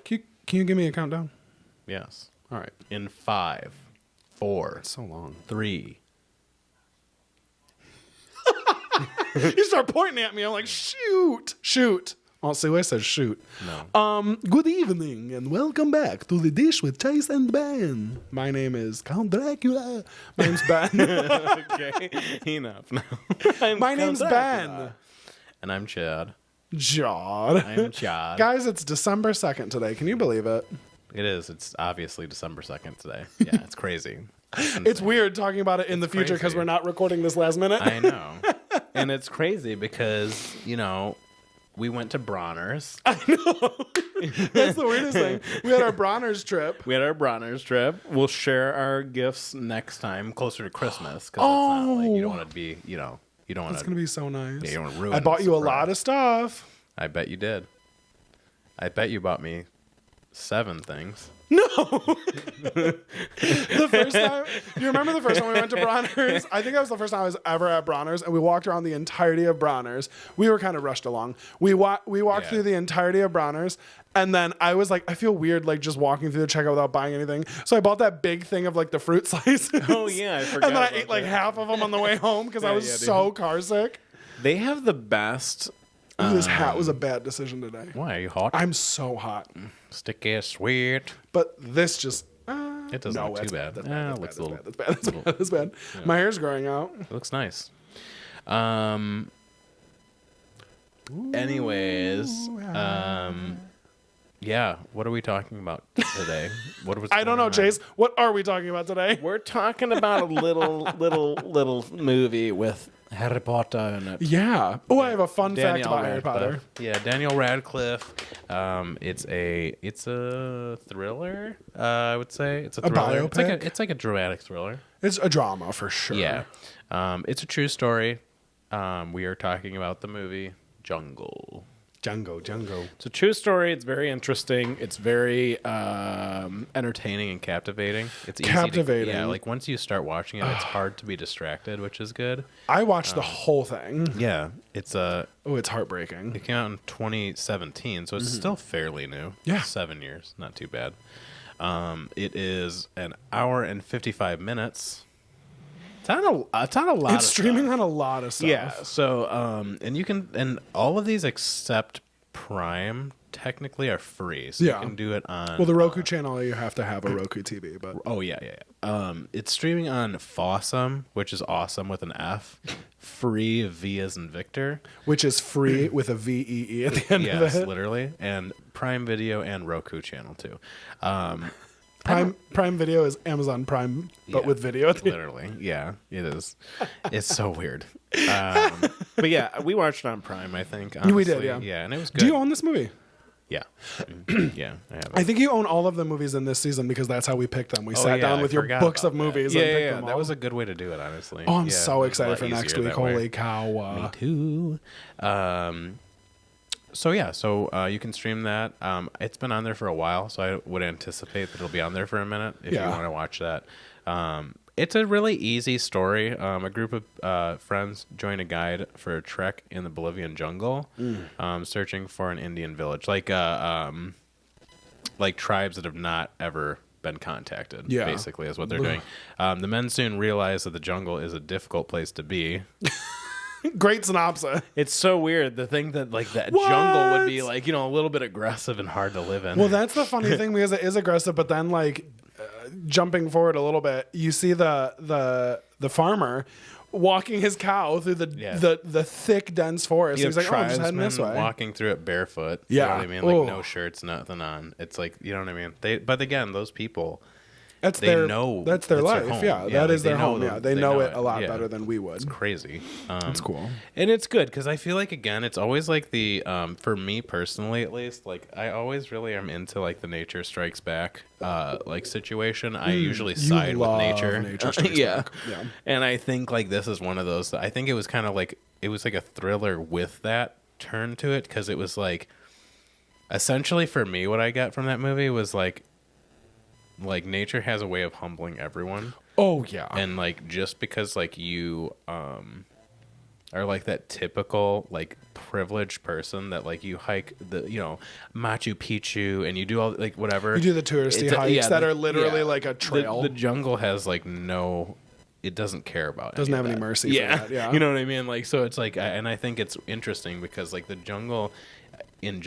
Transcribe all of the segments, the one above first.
Can you give me a countdown? Yes. All right. In 5, 4, That's so long. 3. You start pointing at me. I'm like, shoot. Oh, see, I said shoot. No. Good evening and welcome back to The Dish with Chase and Ben. My name is Count Dracula. My name's Ben. Okay. Enough now. My name's Ben. And I'm Chad. Jod. I'm Chad. Guys, it's December 2nd today. Can you believe it? It is. It's obviously December 2nd today. Yeah, it's crazy. It's weird talking about it in the future because crazy. we're not recording this last minute. I know. And it's crazy because, we went to Bronner's. I know. That's the weirdest thing. We had our Bronner's trip. We'll share our gifts next time, closer to Christmas. Because it's not like you don't want to be, you don't want to. It's going to be so nice. Yeah, you don't want to ruin I bought the you a surprise. lot of stuff. I bet you did. I bet you bought me 7 things. No. The first time, you remember the first time we went to Bronner's? I think that was the first time I was ever at Bronner's, and we walked around the entirety of Bronner's. We were kind of rushed along. We walked through the entirety of Bronner's, and then I was like, I feel weird like just walking through the checkout without buying anything. So I bought that big thing of like the fruit slices. Oh yeah, I forgot. And then I about ate like that. half of them on the way home because I was so car sick. They have the best. Ooh, this hat was a bad decision today. Why are you hot? I'm so hot. Sticky, sweet. But this just... It doesn't look too bad. That's Looks bad. a little. That's bad. My hair's growing out. It looks nice. Anyways, yeah. What are we talking about today? I don't know, Chase. What are we talking about today? We're talking about a little movie with Harry Potter in it. Yeah. Oh, I have a fun fact about Harry Potter. Yeah, Daniel Radcliffe. It's a thriller. I would say it's a thriller. biopic? It's like a dramatic thriller. It's a drama for sure. Yeah. It's a true story. We are talking about the movie Jungle. Django. It's a true story. It's very interesting. It's very entertaining and captivating. It's easy Captivating. Yeah, like once you start watching it, it's hard to be distracted, which is good. I watched the whole thing. Yeah, it's It's heartbreaking. it came out in 2017, so it's still fairly new. Yeah. 7 years, not too bad. It is an hour and 55 minutes. It's on a lot. It's of streaming stuff. on a lot of stuff. Yeah. So, and you can, and all of these except Prime technically are free. So Yeah. you can do it on. Well, the Roku channel, you have to have a Roku TV, but... Oh yeah. It's streaming on Fawsome, which is awesome with an F. Free, V as in Victor. Which is free with a VEE at the end Yes, of it. literally, and Prime Video and Roku channel too. Prime Video is Amazon Prime, but Yeah, with video at the end. literally, yeah, it is. It's so weird. But yeah, we watched it on Prime. I think We did, honestly. yeah. Yeah, and it was good. Do you own this movie? Yeah, yeah, I have it. I think you own all of the movies in this season because that's how we picked them. We sat Oh, yeah, down I with your forgot books about of movies that. and Yeah, picked yeah, them all. that was a good way to do it, honestly. Oh, I'm Yeah, so it was a excited lot for next easier week. that way. Holy cow. Me too. So you can stream that. It's been on there for a while, so I would anticipate that it'll be on there for a minute if you want to watch that. It's a really easy story. A group of friends join a guide for a trek in the Bolivian jungle, searching for an Indian village, like tribes that have not ever been contacted. Yeah. Basically, is what they're doing. The men soon realize that the jungle is a difficult place to be. Great synopsis. It's so weird. The thing that that What? jungle would be like, a little bit aggressive and hard to live in. Well, that's the funny thing because it is aggressive, but then jumping forward a little bit, you see the farmer walking his cow through the thick, dense forest. you He's have like, oh, I'm just heading this way. walking through it barefoot. Yeah. You know what I mean? Like Ooh. no shirts, nothing on. It's like, you know what I mean? But again, those people, That's they their know that's their it's their life. home. Yeah, Yeah, that like, is their they know home. the- Yeah, they they know know it it. a lot Yeah. better than we would. it's crazy. It's cool. And it's good because I feel like, again, it's always like the, for me personally at least, like I always really am into like the nature strikes back situation. I usually side with love nature. Nature Strikes Yeah. Back. Yeah. And I think like this is one of those. I think it was kind of like it was like a thriller with that turn to it because it was like essentially for me what I got from that movie was like nature has a way of humbling everyone. Oh yeah. And like just because like you are like that typical like privileged person that like you hike the Machu Picchu and you do all like whatever. You do the touristy hikes that are literally like a trail. The jungle has like no. It doesn't care about. Doesn't have any mercy. For that, yeah. You know what I mean. Like so, it's like, and I think it's interesting because like the jungle.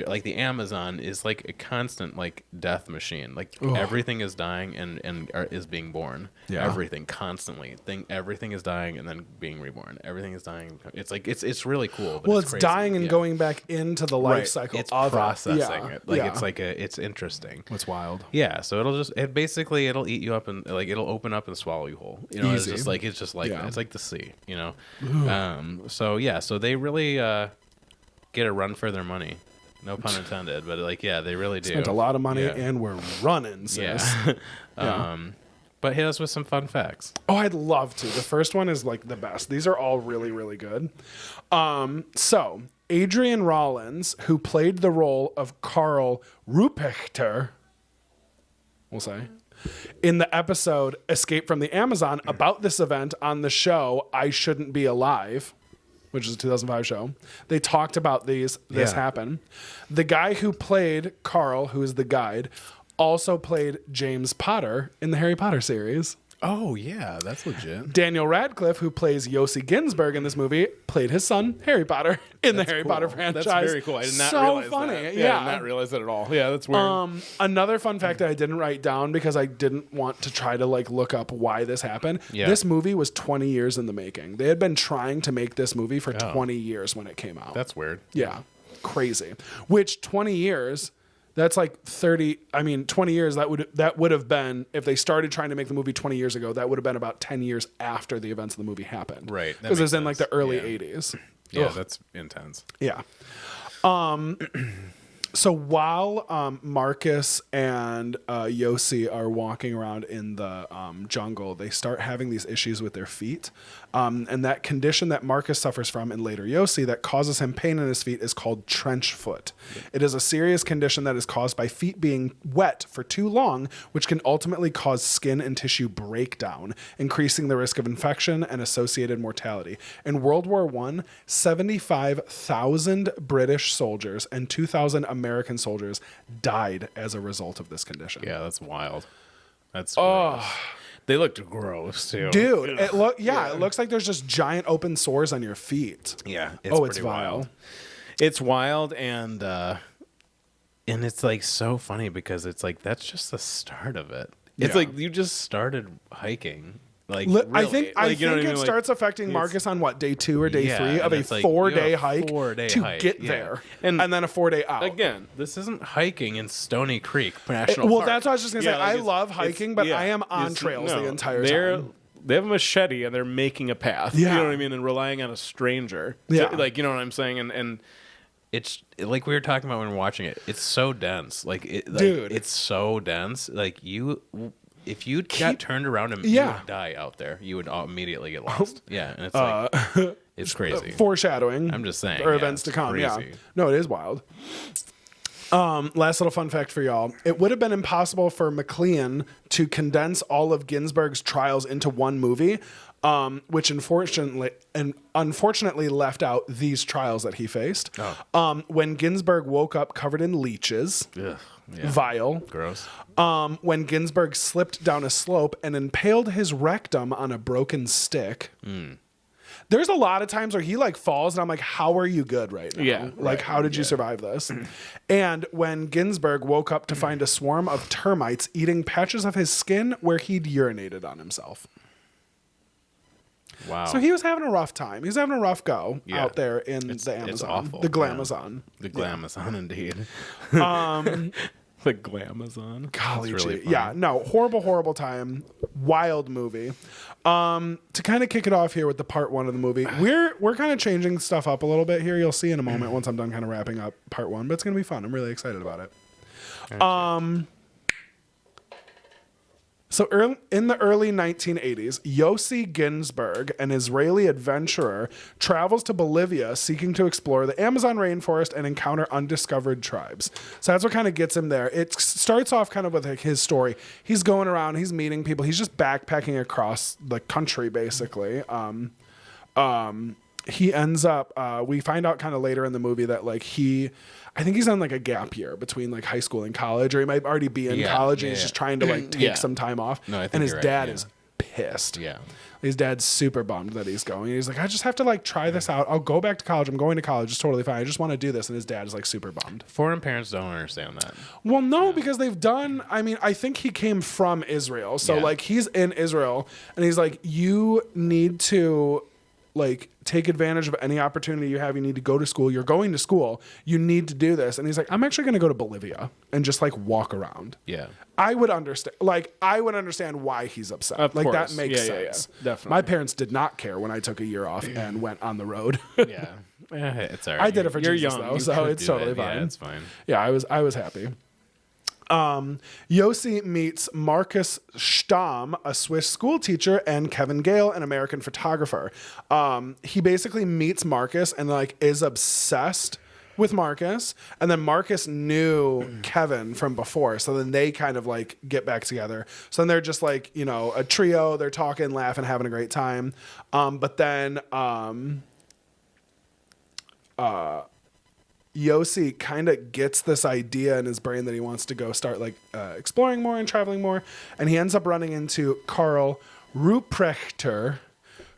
Like the Amazon is like a constant like death machine. Like everything is dying and is being born. Yeah. Everything constantly. Everything is dying and then being reborn. Everything is dying. It's like it's really cool. But it's dying and going back into the life cycle. It's processing it. Like it's like it's interesting. It's wild. Yeah. So it'll eat you up and like it'll open up and swallow you whole. You know, Easy. it's just like that. It's like the sea. You know. So they really get a run for their money. No pun intended, but like, yeah, they really do. Spent a lot of money and we're running, sis. Yeah. But hit us with some fun facts. Oh, I'd love to. The first one is like the best. These are all really, really good. So Adrian Rollins, who played the role of Karl Ruprechter, we'll say, in the episode Escape from the Amazon about this event on the show I Shouldn't Be Alive, which is a 2005 show. They talked about this happen. The guy who played Carl, who is the guide, also played James Potter in the Harry Potter series. Oh, yeah, that's legit. Daniel Radcliffe, who plays Yossi Ginsburg in this movie, played his son, Harry Potter, in the Harry Potter franchise. That's very cool. I did not realize funny. that. Yeah, I did not realize that at all. Yeah, that's weird. Another fun fact that I didn't write down because I didn't want to try to like look up why this happened. Yeah. This movie was 20 years in the making. They had been trying to make this movie for 20 years when it came out. That's weird. Yeah, crazy. Which 20 years... That's like 30. I mean, 20 years. That would have been, if they started trying to make the movie 20 years ago, that would have been about 10 years after the events of the movie happened. Right. Because it was in like the early 80s. Yeah, that's intense. Yeah. So while Marcus and Yossi are walking around in the jungle, they start having these issues with their feet. And that condition that Marcus suffers from, and later Yossi, that causes him pain in his feet is called trench foot. It is a serious condition that is caused by feet being wet for too long, which can ultimately cause skin and tissue breakdown, increasing the risk of infection and associated mortality. In World War I, 75,000 British soldiers and 2,000 American soldiers died as a result of this condition. Yeah, that's wild. That's gross. They looked gross too, dude. It looks like there's just giant open sores on your feet. Yeah, it's vile. It's wild, and it's like so funny because it's like that's just the start of it. It's like you just started hiking. Like really. I think it starts affecting Marcus on what, day 2 or day 3 of a 4-day hike to get there, and then a 4-day out. Again, this isn't hiking in Stony Creek National Park. That's what I was just gonna say. I love hiking, but I am on trails the entire time. They have a machete and they're making a path. Yeah. You know what I mean, and relying on a stranger. Yeah, like you know what I'm saying, and it's like we were talking about when we were watching it. It's so dense, dude. It's so dense. Like if you got turned around and you would die out there, you would immediately get lost. Yeah, and it's like it's crazy. Foreshadowing. I'm just saying. Or events to come. Crazy. Yeah. No, it is wild. Last little fun fact for y'all. It would have been impossible for McLean to condense all of Ginsburg's trials into one movie, which unfortunately left out these trials that he faced. When Ginsburg woke up covered in leeches. Ugh. Yeah. Vile. Gross. When Ginsburg slipped down a slope and impaled his rectum on a broken stick. There's a lot of times where he like falls and I'm like, how are you good right now? Yeah. Like, how did you survive this? And when Ginsburg woke up to find a swarm of termites eating patches of his skin where he'd urinated on himself. Wow. So he was having a rough time. He was having a rough go out there in the Amazon. It's awful. The Glamazon. The Glamazon, indeed. the Glamazon. Golly really gee. Yeah, no, horrible time. Wild movie. To kind of kick it off here with the part 1 of the movie, we're kind of changing stuff up a little bit here. You'll see in a moment once I'm done kind of wrapping up part 1, but it's going to be fun. I'm really excited about it. So in the early 1980s, Yossi Ginsburg, an Israeli adventurer, travels to Bolivia seeking to explore the Amazon rainforest and encounter undiscovered tribes. So that's what kind of gets him there. It starts off kind of with like his story. He's going around, he's meeting people, he's just backpacking across the country, basically. he ends up, we find out kind of later in the movie that like I think he's on like a gap year between like high school and college, or he might already be in college and he's just trying to like take some time off. No, I think and his you're right, dad is pissed. Yeah. His dad's super bummed that he's going. He's like, I just have to like try this out. I'll go back to college. I'm going to college. It's totally fine. I just want to do this. And his dad is like super bummed. Foreign parents don't understand that. Well, no, because they've done, I mean, I think he came from Israel. So like he's in Israel and he's like, you need to like take advantage of any opportunity you have. You need to go to school. You're going to school. You need to do this. And he's like, I'm actually going to go to Bolivia and just like walk around. Yeah. I would understand. Like, I would understand why he's upset. Of like course. that makes Yeah, sense. definitely. My parents did not care when I took a year off and went on the road. Yeah. It's all right. I did it for You're Jesus young. though, You so it's totally fine. Yeah, it's fine. Yeah, I was happy. Yossi meets Marcus Stamm, a Swiss school teacher, and Kevin Gale, an American photographer. He basically meets Marcus and like is obsessed with Marcus, and then Marcus knew Kevin from before, so then they kind of like get back together. So then they're just like, you know, a trio. They're talking, laughing, having a great time. But then Yossi kind of gets this idea in his brain that he wants to go start like exploring more and traveling more, and he ends up running into Karl Ruprechter,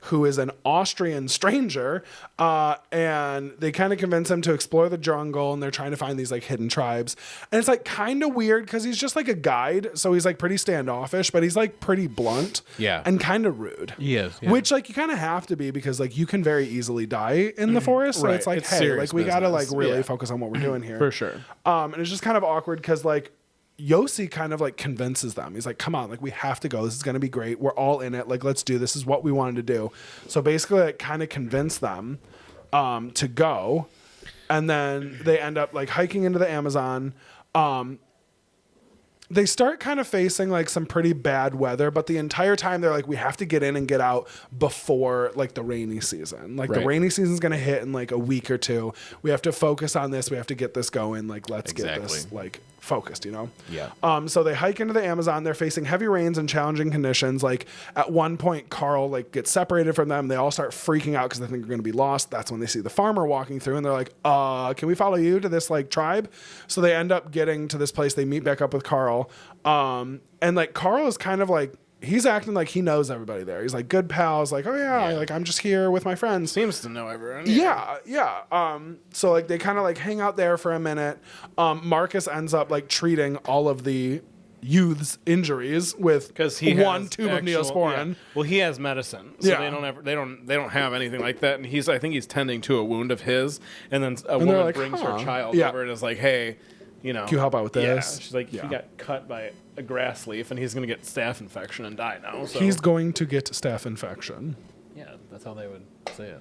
who is an Austrian stranger, and they kind of convince him to explore the jungle, and they're trying to find these like hidden tribes. And it's like kind of weird because he's just like a guide, so he's like pretty standoffish, but he's like pretty blunt, and kind of rude. He is, yeah. Which like you kind of have to be because like you can very easily die in the forest. So Right. it's like, It's hey, serious like we gotta like business. really Yeah. focus on what we're doing here For sure. And it's just kind of awkward because like Yossi kind of like convinces them. He's like, come on, like we have to go. This is going to be great. We're all in it. Like, let's do this. This is what we wanted to do. So basically like kind of convince them to go. And then they end up like hiking into the Amazon. They start kind of facing like some pretty bad weather, but the entire time they're like, we have to get in and get out before like the rainy season. Like the Right. rainy season's going to hit in like a week or two. We have to focus on this. We have to get this going. Like, let's get this like focused, you know? Yeah. So they hike into the Amazon. They're facing heavy rains and challenging conditions. Like at one point, Carl like gets separated from them. They all start freaking out because they think they're going to be lost. That's when they see the farmer walking through and they're like, can we follow you to this like tribe? So they end up getting to this place. They meet back up with Carl. And like Carl is kind of like, he's acting like he knows everybody there. He's like good pals. Like, oh yeah, like I'm just here with my friends. Seems to know everyone. Yeah. So like they kind of like hang out there for a minute. Marcus ends up like treating all of the youth's injuries with Because he one has tube of Neosporin. Yeah. Well, he has medicine, so Yeah. they don't have anything like that. And I think he's tending to a wound of his, and then a they're woman like, brings huh. her child Yeah. over and is like, hey, you know, Can you help out with yeah. this? She's like, Yeah. he got cut by a grass leaf, and he's gonna get staph infection and die now. So He's going to get staph infection. Yeah, that's how they would say it.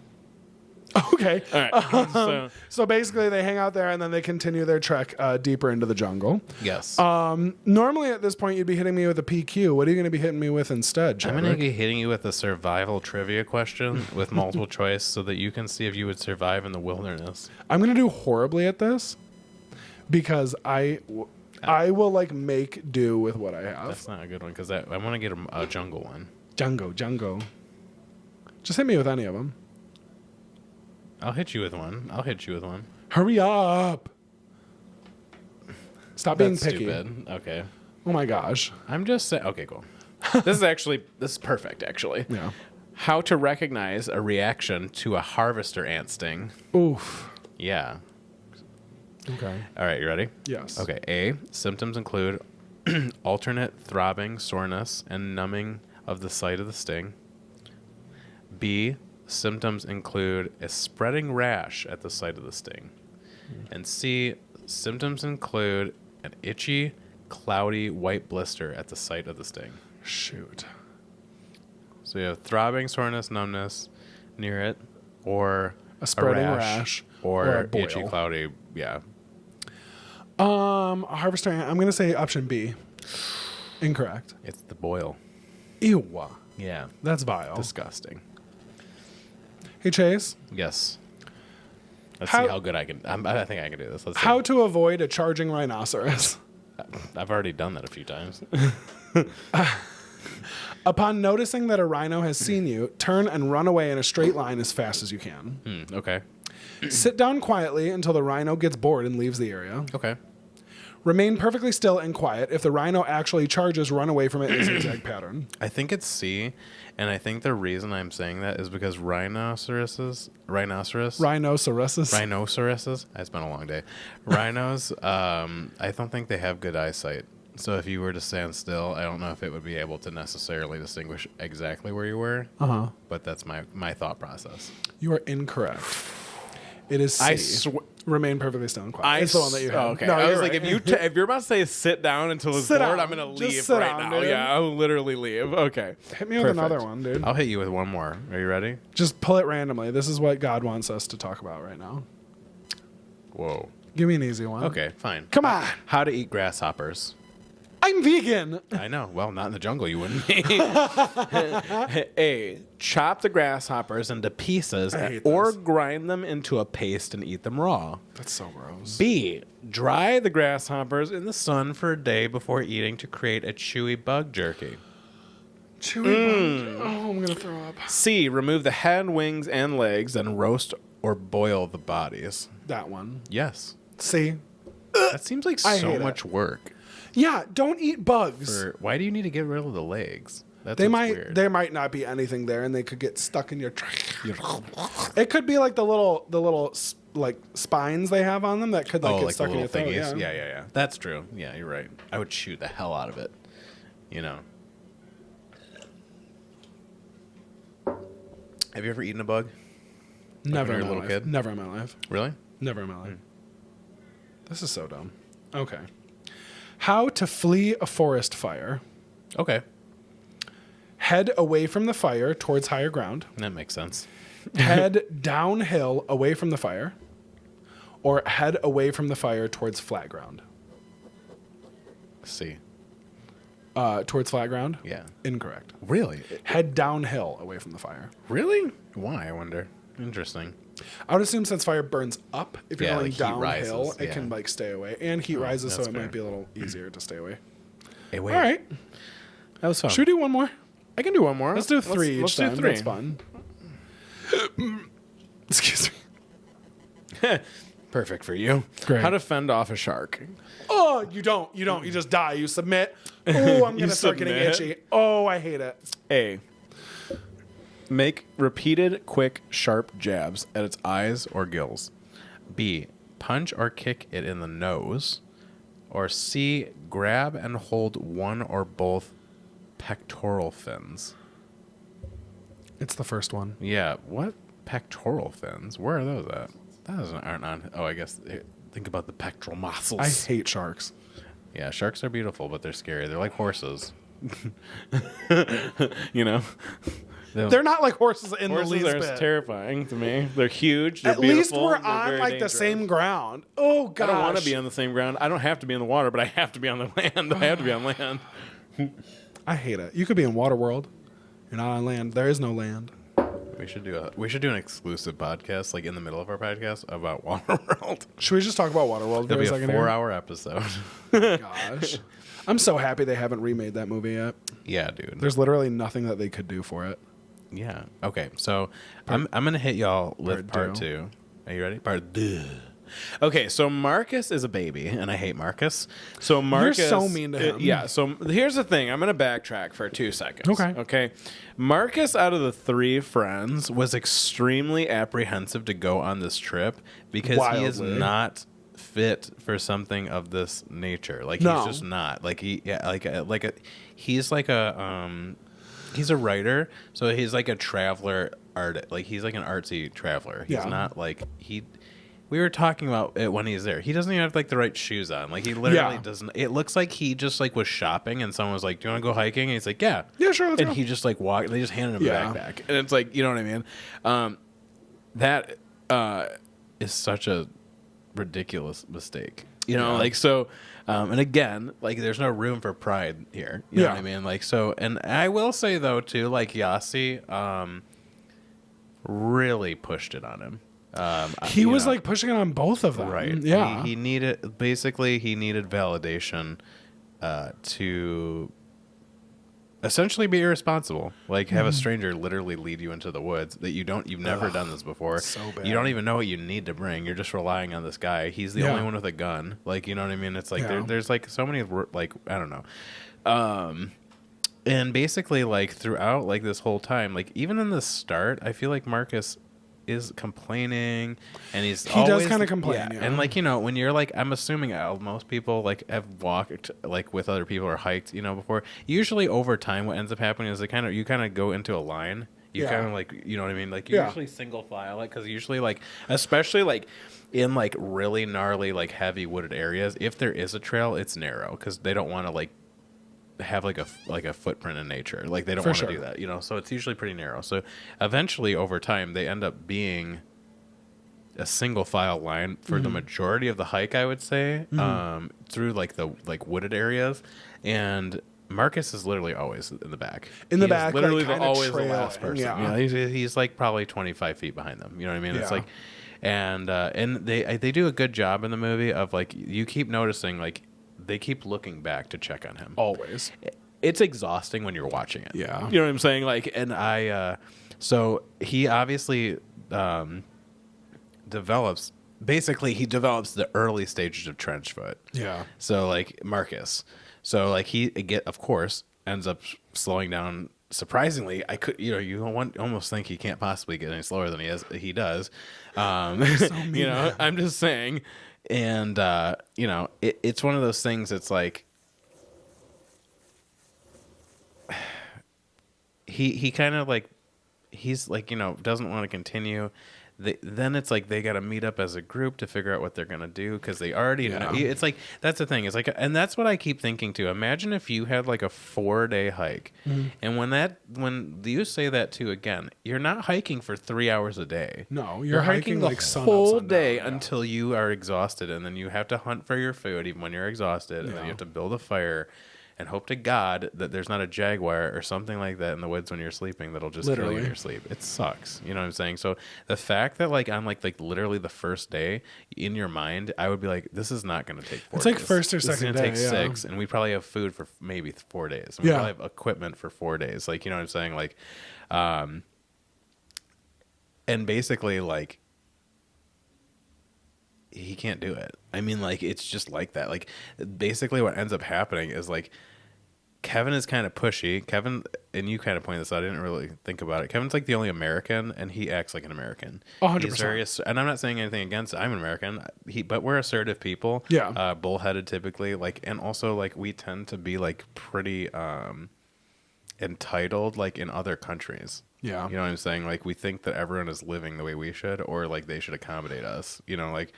Okay. all right. So basically they hang out there and then they continue their trek deeper into the jungle. Yes. Normally at this point you'd be hitting me with a PQ. What are you going to be hitting me with instead, I'm Chadwick? going to be hitting you with a survival trivia question with multiple choice so that you can see if you would survive in the wilderness. I'm going to do horribly at this because I will like make do with what I have. That's not a good one because I want to get a jungle one. Django. Just hit me with any of them. I'll hit you with one. Hurry up. Stop being That's picky. stupid. Okay. Oh my gosh. I'm just saying. Okay, cool. this is perfect, actually. Yeah. How to recognize a reaction To a harvester ant sting. Oof. Yeah. Okay. All right, you ready? Yes. Okay. A. Symptoms include alternate throbbing, soreness, and numbing of the site of the sting. B. Symptoms include a spreading rash at the site of the sting. And C. Symptoms include an itchy, cloudy, white blister at the site of the sting. Shoot. So you have throbbing, soreness, numbness near it, or A spreading rash, or or a boil. itchy, cloudy. Yeah. A harvester ant. I'm going to say option B. Incorrect. It's the boil. Ew. Yeah. That's vile. Disgusting. Hey, Chase. Yes. Let's How- see how good I can. I think I can do this. Let's see. How to avoid a charging rhinoceros? I've already done that a few times. Upon noticing that a rhino has seen you, turn and run away in a straight line as fast as you can. Okay. Sit down quietly until the rhino gets bored and leaves the area. Okay. Remain perfectly still and quiet. If the rhino actually charges, run away from it in a zigzag pattern. I think it's C, and I think the reason I'm saying that is because rhinoceroses. It's been a long day. Rhinos, I don't think they have good eyesight. So if you were to stand still, I don't know if it would be able to necessarily distinguish exactly where you were. But that's my thought process. You are incorrect. It is C. Remain perfectly still and quiet. It's the one that you have. Okay. No, I was right. like, if you're about to say sit down until it's bored, I'm going to leave right now. Dude. Yeah, I'll literally leave. Okay. Hit me with another one, dude. I'll hit you with one more. Are you ready? Just pull it randomly. This is what God wants us to talk about right now. Whoa. Give me an easy one. Okay, fine. Come on. How to eat grasshoppers. I'm vegan. I know. Well, not in the jungle, you wouldn't be. A, chop the grasshoppers into pieces or grind them into a paste and eat them raw. That's so gross. B, dry the grasshoppers in the sun for a day before eating to create a chewy bug jerky. Chewy bug. Oh, I'm going to throw up. C, remove the head, wings, and legs and roast or boil the bodies. That one. Yes. See? That seems like so much work. Yeah, don't eat bugs. Why do you need to get rid of the legs? That's weird. There might not be anything there, and they could get stuck in your. It could be like the little like spines they have on them that could get stuck in your throat. Yeah. That's true. Yeah, you're right. I would chew the hell out of it. You know. Have you ever eaten a bug? Never when in you were my a little life. kid? Never in my life. Really? Never in my life. This is so dumb. Okay. How to flee a forest fire. Okay. Head away from the fire towards higher ground. That makes sense. Head downhill away from the fire. Or head away from the fire towards flat ground. C. Towards flat ground? Yeah. Incorrect. Really? Head downhill away from the fire. Really? Why, I wonder. Interesting. I would assume since fire burns up, if you're going like heat downhill, rises, it can stay away. And heat rises, so that's it fair. might be a little easier to stay away. Hey, wait. All right. That was fun. Should we do one more? I can do one more. Let's do three Let's each do time. three. That's fun. Excuse me. Perfect for you. Great. How to fend off a shark. Oh, you don't. You just die. You submit. Oh, I'm going to start getting itchy. Oh, I hate it. A, make repeated, quick, sharp jabs at its eyes or gills. B, punch or kick it in the nose. Or C, grab and hold one or both pectoral fins. It's the first one. Yeah, what pectoral fins? Where are those at? Those aren't on. Oh, I guess think about the pectoral muscles. I hate sharks. Yeah, sharks are beautiful, but they're scary. They're like horses. You know? They're not like horses in Horses the least are bit. terrifying to me. They're huge. They're At least beautiful, we're they're on very like dangerous. the same ground. Oh, gosh. I don't want to be on the same ground. I don't have to be in the water, but I have to be on the land. I have to be on land. I hate it. You could be in Waterworld. You're not on land. There is no land. We should do an exclusive podcast, like in the middle of our podcast, about Waterworld. Should we just talk about Waterworld for It'll a be a second here? 4-hour episode. Gosh. I'm so happy they haven't remade that movie yet. Yeah, dude. There's literally nothing that they could do for it. Yeah. Okay. So I'm gonna hit y'all with part two. 2. Are you ready? Part 2. Okay, so Marcus is a baby, and I hate Marcus. So Marcus, You're so mean to him. Yeah. So here's the thing. I'm going to backtrack for 2 seconds. Okay. Okay. Marcus, out of the 3 friends, was extremely apprehensive to go on this trip because he is Wildly. not Fit for something of this nature. Like No. he's just not. Like he's a writer, so he's like a traveler artist. Like he's like an artsy traveler. He's Yeah. not like we were talking about it when he's there. He doesn't even have like the right shoes on. Like he literally doesn't. It looks like he just like was shopping and someone was like, "Do you want to go hiking?" And he's like, "Yeah, Yeah, sure, let's and go. he just like walked. They just handed him Yeah. a backpack, and it's like, you know what I mean? That is such a ridiculous mistake." you know, Yeah. like so. And again, like there's no room for pride here. You know Yeah. what I mean? Like so, and I will say though too, like Yassi, really pushed it on him. He you was know, like pushing it on both of them. right. Yeah. He needed validation to essentially be irresponsible. Like have a stranger literally lead you into the woods that you've never done this before. So bad. You don't even know what you need to bring. You're just relying on this guy. He's the only one with a gun. Like, you know what I mean? It's like there's like so many like I don't know. And basically like throughout like this whole time, like even in the start, I feel like Marcus is complaining, and he does kind of complain, and like, you know, when you're like, I'm assuming most people like have walked like with other people or hiked, you know, before. Usually over time, what ends up happening is you kind of go into a line. You kind of like, you know what I mean? Like you usually single file it, because usually like, especially like in like really gnarly like heavy wooded areas, if there is a trail, it's narrow because they don't want to like have like a footprint in nature. Like they don't want to do that, you know, so it's usually pretty narrow. So eventually over time they end up being a single file line for the majority of the hike, I would say, through like the like wooded areas. And Marcus is literally always in the back. Literally like, always the last person. Yeah, he's like probably 25 feet behind them. You know what I mean? It's like, and they do a good job in the movie of like, you keep noticing like they keep looking back to check on him. Always. It's exhausting when you're watching it. Yeah. You know what I'm saying? Like, and so he obviously develops the early stages of trench foot. Yeah. So like Marcus. So like of course ends up slowing down. Surprisingly, you almost think he can't possibly get any slower than he does. You know, I'm just saying. And, you know, it's one of those things. It's like he kind of like, he's like, you know, doesn't want to continue. Then it's like they got to meet up as a group to figure out what they're going to do, because they already know. It's like, that's the thing. It's like, and that's what I keep thinking too. Imagine if you had like a 4-day hike, and when you say that too, again, you're not hiking for 3 hours a day. No, you're hiking the like whole day until you are exhausted, and then you have to hunt for your food even when you're exhausted, and then you have to build a fire and hope to God that there's not a jaguar or something like that in the woods when you're sleeping that'll just kill you in your sleep. It sucks. You know what I'm saying? So the fact that like on like literally the first day, in your mind, I would be like, this is not going to take 4 days. It's like first or second day. It's going to take 6, and we probably have food for maybe 4 days. And we probably have equipment for 4 days. Like, you know what I'm saying? Like, and basically like, he can't do it. I mean, like, it's just like that. Like, basically what ends up happening is like, Kevin is kind of pushy. Kevin, and you kind of pointed this out, I didn't really think about it. Kevin's like the only American, and he acts like an American. 100%. He's very, and I'm not saying anything against it. I'm an American. But we're assertive people. Yeah. Bullheaded typically. Like, and also like we tend to be like pretty entitled, like in other countries. Yeah. You know what I'm saying? Like, we think that everyone is living the way we should, or like they should accommodate us. You know, like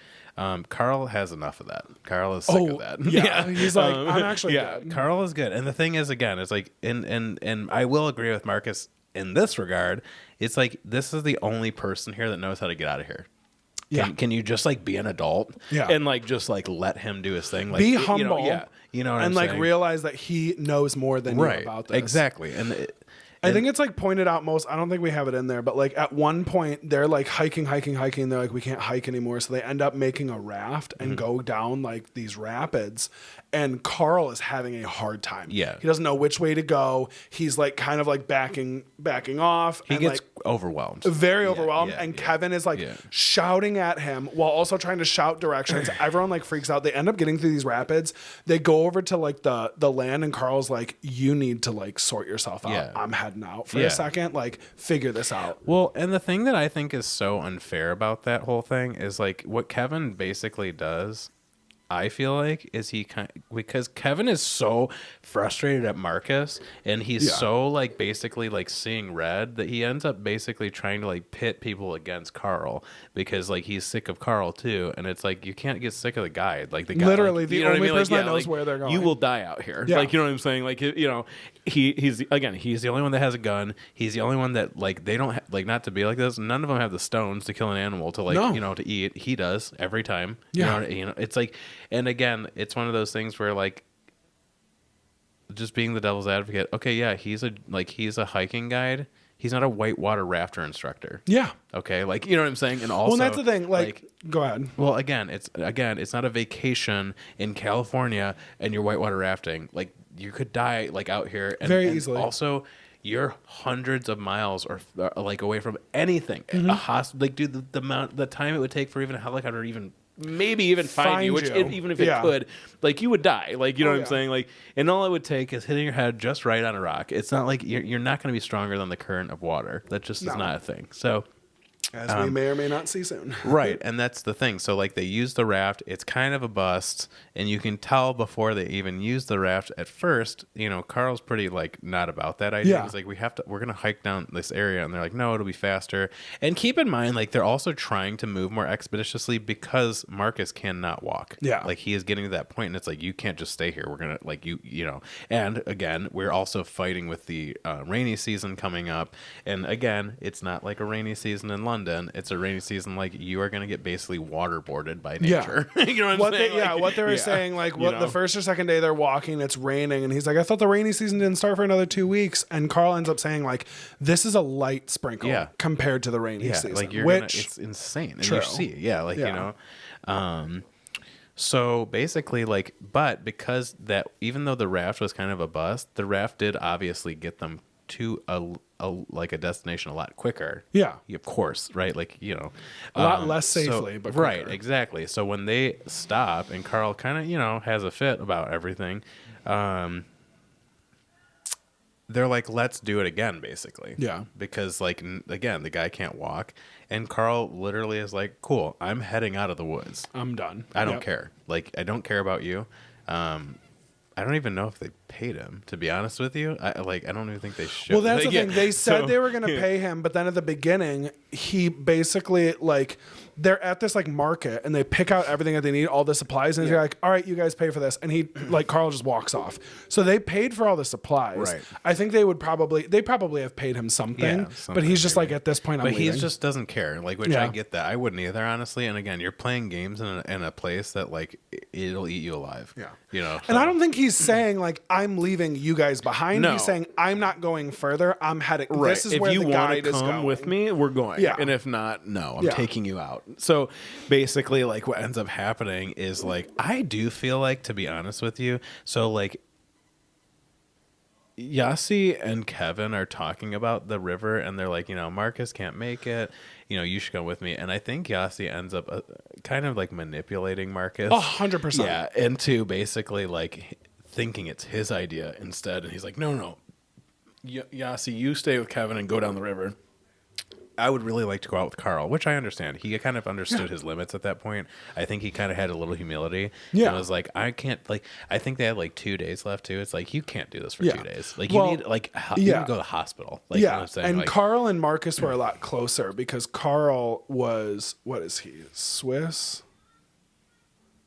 Karl has enough of that. Karl is sick of that. Yeah. He's like, I'm actually good. Karl is good. And the thing is, again, it's like, and I will agree with Marcus in this regard. It's like, this is the only person here that knows how to get out of here. Can you just like be an adult? Yeah. And like just like let him do his thing? Like, be humble. You know what I'm and saying? like realize that he knows more than you about this. Exactly. And I think it's like pointed out I don't think we have it in there, but like at one point they're like hiking. They're like, we can't hike anymore. So they end up making a raft and go down like these rapids. And Karl is having a hard time. Yeah. He doesn't know which way to go. He's like kind of like backing off. He gets like, overwhelmed. Very overwhelmed. And Kevin is like shouting at him while also trying to shout directions. Everyone like freaks out. They end up getting through these rapids. They go over to like the land, and Karl's like, you need to like sort yourself out. Yeah. I'm heading out for a second. Like, figure this out. Well, and the thing that I think is so unfair about that whole thing is like what Kevin basically does, I feel like, is because Kevin is so frustrated at Marcus, and he's so like basically like seeing red, that he ends up basically trying to like pit people against Karl, because like he's sick of Karl too, and it's like, you can't get sick of the guy. Like the guy, literally like, the only person that knows where they're going. You will die out here. Yeah. Like, you know what I'm saying? Like, you know, he's the only one that has a gun. He's the only one that like, they don't like, not to be like this. None of them have the stones to kill an animal to like, you know, to eat. He does every time. Yeah. You know, it's like, and again, it's one of those things where like, just being the devil's advocate. Okay, yeah, he's a hiking guide. he's not a whitewater rafter instructor. Yeah. Okay, like, you know what I'm saying? And also, well, that's the thing. Like, go ahead. Well, it's not a vacation in California and you're whitewater rafting. Like, you could die like out here very easily. Also, you're hundreds of miles or like away from anything. Mm-hmm. A hospital, like, dude, the time it would take for even a helicopter, even maybe even find you, which even if it could, like, you would die. Like, you know what I'm saying? Like, and all it would take is hitting your head just right on a rock. It's not like you're not going to be stronger than the current of water. That just is not a thing. So. As we may or may not see soon. Right, and that's the thing. So, like, they use the raft. It's kind of a bust, and you can tell before they even use the raft at first, you know, Carl's pretty, like, not about that idea. Yeah. He's like, we're going to hike down this area, and they're like, no, it'll be faster. And keep in mind, like, they're also trying to move more expeditiously because Marcus cannot walk. Yeah. Like, he is getting to that point, and it's like, you can't just stay here. We're going to, like, you know. And, again, we're also fighting with the rainy season coming up. And, again, it's not like a rainy season in London. It's a rainy season. Like, you are going to get basically waterboarded by nature. Yeah. You know what I'm saying? What they were saying, like, the first or second day they're walking, it's raining, and he's like, I thought the rainy season didn't start for another 2 weeks. And Carl ends up saying, like, this is a light sprinkle compared to the rainy season. Like, it's insane. And true. you see, you know. So basically, like, but because that, even though the raft was kind of a bust, the raft did obviously get them to a destination a lot quicker. Yeah. Of course, right? Like, you know, a lot less safely, but quicker. Right, exactly. So when they stop and Carl kind of, you know, has a fit about everything, they're like, let's do it again, basically. Yeah. Because, like, again, the guy can't walk. And Carl literally is like, cool, I'm heading out of the woods. I'm done. I don't care. Like, I don't care about you. I don't even know if they paid him, to be honest with you. I don't even think they should. Well, that's the thing. They said they were going to pay him, but then at the beginning, he basically, like, they're at this, like, market, and they pick out everything that they need, all the supplies, and they're like, all right, you guys pay for this. And he, like, Carl just walks off. So they paid for all the supplies. Right. I think they probably have paid him something, but he's just like, at this point, I'm leaving. He just doesn't care, like, which I get that. I wouldn't either, honestly. And again, you're playing games in a place that, like, it'll eat you alive. Yeah. You know? And I don't think he's saying, like, I'm leaving you guys behind. No. He's saying, I'm not going further. I'm heading. Right. This is if where you the guide is want to come going. with me, we're going. Yeah. And if not, no, I'm taking you out. So basically, like, what ends up happening is, like, I do feel like, to be honest with you, so, like, Yassi and Kevin are talking about the river, and they're like, you know, Marcus can't make it. You know, you should go with me. And I think Yassi ends up kind of, like, manipulating Marcus. 100%. Yeah, into basically, like, thinking it's his idea instead. And he's like, no. Yassi, you stay with Kevin and go down the river. I would really like to go out with Carl, which I understand. He kind of understood his limits at that point. I think he kind of had a little humility. Yeah. And was like, I can't, like, I think they had like 2 days left too. It's like, you can't do this for 2 days. Like, you need, like, you can go to the hospital. Like, you know what I'm saying? And like, Carl and Marcus were a lot closer because Carl was, what is he, Swiss?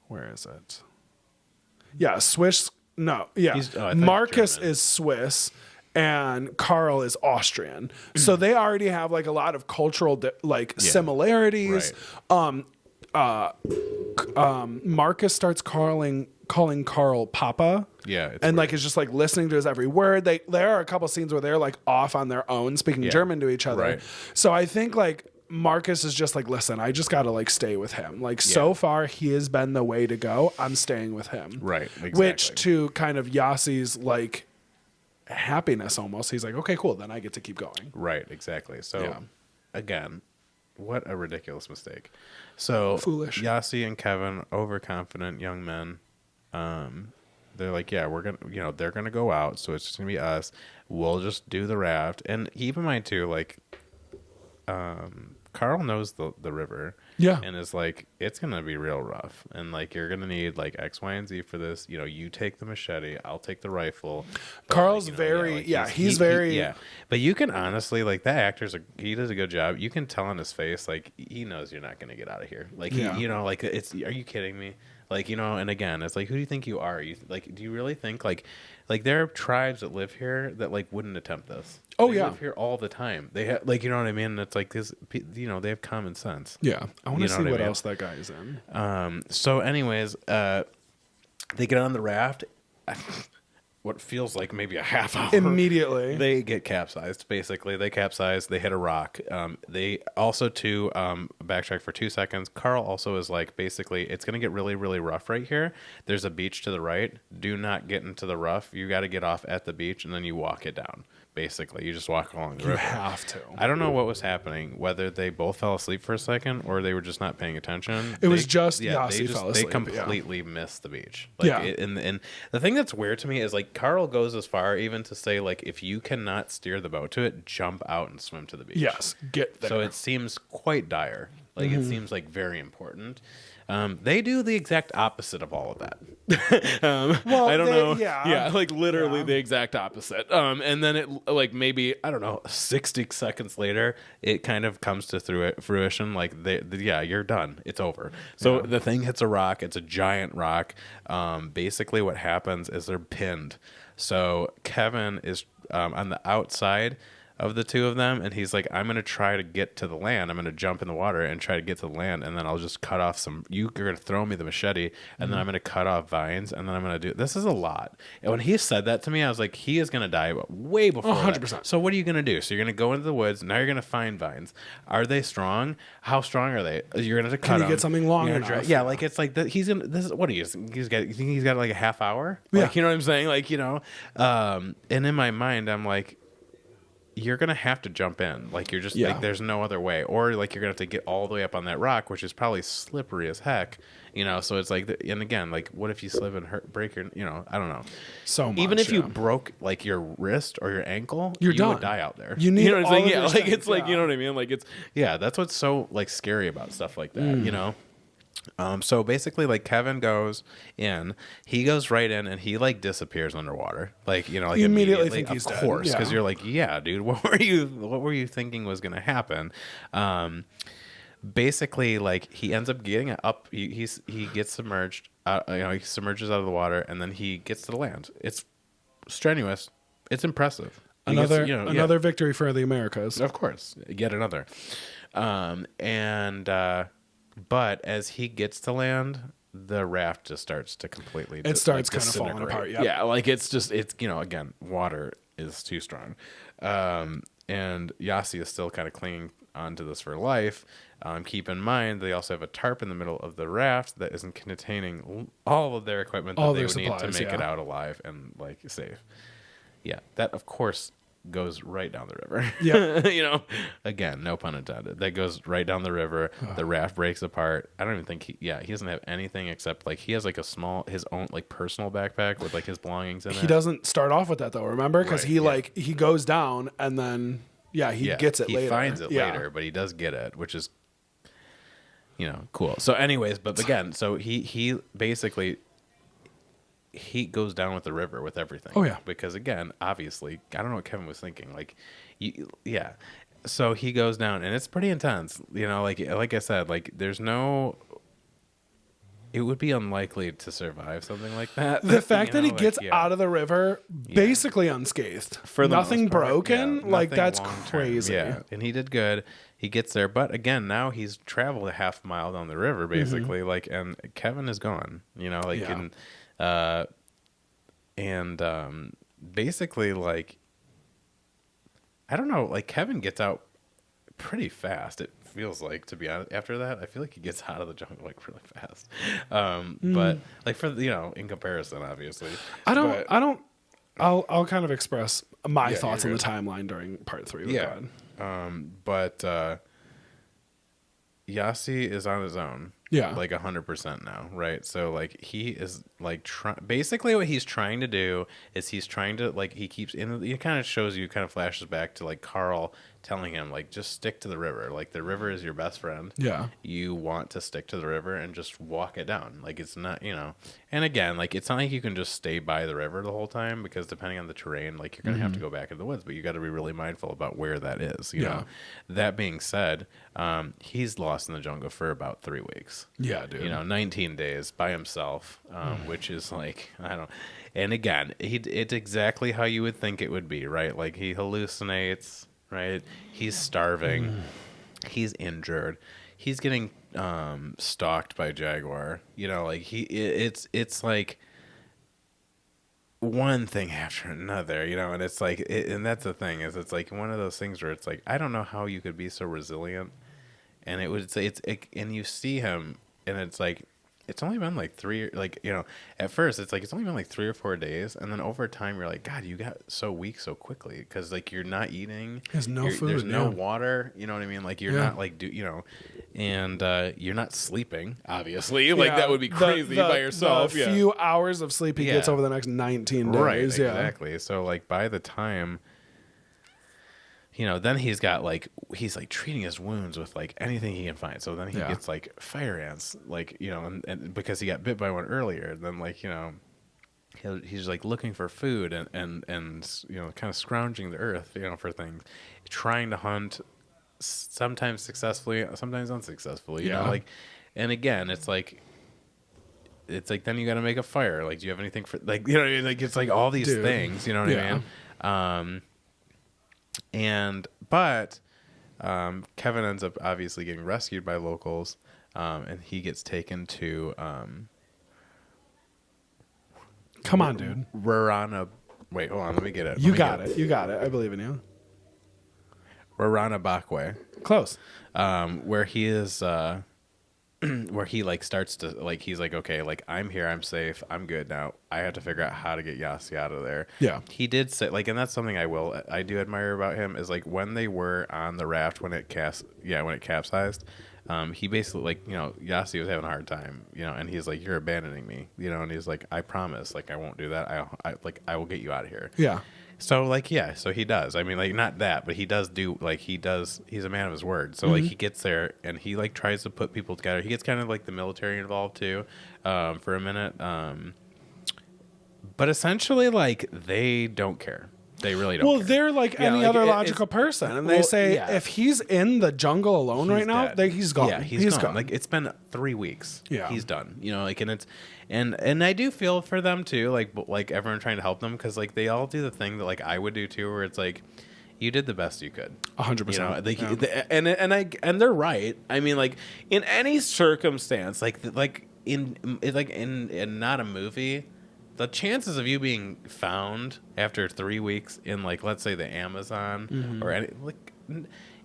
Where is it? Yeah, Swiss. No, yeah. Marcus German. is Swiss. And Carl is Austrian, so they already have, like, a lot of cultural similarities. Right. Marcus starts calling Carl Papa. Yeah, it's and weird. like is just like listening to his every word. There are a couple scenes where they're like off on their own, speaking German to each other. Right. So I think, like, Marcus is just like, listen, I just got to, like, stay with him. Like, so far he has been the way to go. I'm staying with him. Right. Exactly. Which, to kind of Yassi's, like, happiness almost, he's like, okay, cool, then I get to keep going. Right, exactly. So again, what a ridiculous mistake. So Foolish. Yassi and Kevin, overconfident young men, they're like, yeah, we're gonna, you know, they're gonna go out, so it's just gonna be us. We'll just do the raft. And keep in mind too, like, Carl knows the river. Yeah. And is like, it's going to be real rough. And, like, you're going to need, like, X, Y, and Z for this. You know, you take the machete. I'll take the rifle. But, Carl's like, you know, he's very... Yeah. But you can honestly, like, that actor's, he does a good job. You can tell on his face, like, he knows you're not going to get out of here. Like, you know, like, it's, are you kidding me? Like, you know, and again, it's like, who do you think you are? You like, do you really think, like there are tribes that live here that, like, wouldn't attempt this. Oh, they yeah. live here all the time. They have, like, you know what I mean? And it's like this, you know, they have common sense. Yeah. I want to see what I mean? else that guy is in. So anyways, they get on the raft. what feels like maybe a half hour. Immediately. They get capsized, basically. They capsize, they hit a rock. They also, backtrack for 2 seconds, Karl also is like, basically, it's going to get really, really rough right here. There's a beach to the right. Do not get into the rough. You got to get off at the beach, and then you walk it down. Basically, you just walk along the river. You have to. I don't know what was happening, whether they both fell asleep for a second or they were just not paying attention. It was just Yasi fell asleep. They completely missed the beach. And the thing that's weird to me is, like, Karl goes as far even to say, like, if you cannot steer the boat to it, jump out and swim to the beach. Yes, get there. So it seems quite dire. Like, it seems like very important. They do the exact opposite of all of that. Well, I don't know. Yeah. Like literally the exact opposite. And then it, like, maybe, I don't know, 60 seconds later, it kind of comes to fruition. Like, you're done. It's over. So the thing hits a rock. It's a giant rock. Basically what happens is they're pinned. So Kevin is on the outside of the two of them, and he's like, I'm going to try to get to the land. I'm going to jump in the water and try to get to the land, and then I'll just cut off you're going to throw me the machete, and then I'm going to cut off vines, and then I'm going to this is a lot. And when he said that to me, I was like, he is going to die way before 100%. that. So what are you going to do? So you're going to go into the woods, now you're going to find vines. Are they strong? How strong are they? You're going to cut them. Can you get something long enough? Yeah, like, it's like, you think he's got like a half hour? Yeah. Like, you know what I'm saying? Like, and in my mind, I'm like, you're going to have to jump in. Like, you're just like, there's no other way. Or like, you're going to have to get all the way up on that rock, which is probably slippery as heck, so it's like, and again, like, what if you slip and break your, I don't know. So much. Even if you broke like your wrist or your ankle, you would die out there. You need know what I'm saying? all of Yeah. your Like, strength, it's like, you know what I mean? Like, that's what's so like scary about stuff like that, So basically, like, Kevin goes in, he goes right in, and he like disappears underwater. Like, like, you immediately think he's dead. Of course, because you're like, yeah, dude, what were you thinking was going to happen? Basically, like, he ends up getting up. He gets submerged. He submerges out of the water, and then he gets to the land. It's strenuous. It's impressive. Another victory for the Americas. Of course, yet another. But as he gets to land, the raft just starts to completely kind of falling apart. Yeah, like, it's again, water is too strong. And Yasi is still kind of clinging onto this for life. Keep in mind, they also have a tarp in the middle of the raft that isn't containing all of their equipment that they would need to make it out alive and, like, safe. Yeah, that, of course, goes right down the river. Yeah. Again, no pun intended. That goes right down the river. The raft breaks apart. I don't even think he doesn't have anything except, like, he has like his own like personal backpack with like his belongings in it. He doesn't start off with that though, remember? Because he goes down and then he gets it later. He finds it later, but he does get it, which is cool. So anyways, but again, so he basically he goes down with the river with everything. Oh yeah. Because again, obviously, I don't know what Kevin was thinking. Like, yeah. So he goes down, and it's pretty intense. Like I said, like, there's no. It would be unlikely to survive something like that. The fact that he gets out of the river basically unscathed, for nothing broken, like, that's crazy. Yeah, and he did good. He gets there, but again, now he's traveled a half mile down the river, basically. Like, and Kevin is gone. Basically, like, I don't know, like, Kevin gets out pretty fast, it feels like, to be honest. After that, I feel like he gets out of the jungle, like, really fast. But, like, for, in comparison, obviously. I'll kind of express my thoughts on the timeline during part 3. But Yasi is on his own. Yeah. Like 100% now, right? So, like, he is, like, basically what he's trying to do is he's trying to, like, it kind of shows you, kind of flashes back to, like, Karl telling him, like, just stick to the river. Like, the river is your best friend. Yeah. You want to stick to the river and just walk it down. Like, it's not, and again, like, it's not like you can just stay by the river the whole time, because depending on the terrain, like, you're going to have to go back in the woods, but you got to be really mindful about where that is, you know? That being said, he's lost in the jungle for about 3 weeks. Yeah, dude. 19 days by himself, which is, like, I don't. And again, it's exactly how you would think it would be, right? Like, he hallucinates, right? He's starving. He's injured. He's getting stalked by jaguar. Like, it's like, one thing after another, and it's like, and that's the thing is, it's like one of those things where it's like, I don't know how you could be so resilient. And it would say and you see him, and it's like, it's only been like at first it's like, it's only been like 3 or 4 days. And then over time you're like, God, you got so weak so quickly. Because like, you're not eating. There's no food. There's no water. You know what I mean? Like you're not like, and you're not sleeping, obviously. Like that would be crazy by yourself. The few hours of sleep he gets over the next 19 days. Right, exactly. So like by the time, then he's like treating his wounds with like anything he can find. So then he gets like fire ants, like, and because he got bit by one earlier, then like, he's like looking for food and kind of scrounging the earth, for things, trying to hunt, sometimes successfully, sometimes unsuccessfully, like, and again, it's like then you got to make a fire. Like, do you have anything for like, like it's like all these things, you know what I mean? But Kevin ends up obviously getting rescued by locals, and he gets taken to come on, dude. Rarana. Wait, hold on. Let me get it. You got it. I believe in you. Raranabakwe. Close. Where he is, where he like starts to like, he's like, okay, like I'm here, I'm safe, I'm good now. I have to figure out how to get Yassi out of there. Yeah. He did say like, and that's something I do admire about him is like when they were on the raft when it capsized, he basically like, Yassi was having a hard time, and he's like, you're abandoning me, and he's like, I promise, like I won't do that. I will get you out of here. Yeah. So like, so he does. I mean, like not that, but he does do like he's a man of his word. So like he gets there and he like tries to put people together. He gets kind of like the military involved too, for a minute. But essentially like they don't care. They really don't care. They're like any other logical person. And they say if he's in the jungle alone right now, he's gone. Yeah, he's gone. Like it's been 3 weeks. Yeah. He's done. Like, and it's, and I do feel for them too. Like everyone trying to help them. Cause like they all do the thing that like I would do too, where it's like, you did the best you could. 100%. And they're right. I mean, like in any circumstance, like in not a movie, the chances of you being found after 3 weeks in like, let's say the Amazon or any, like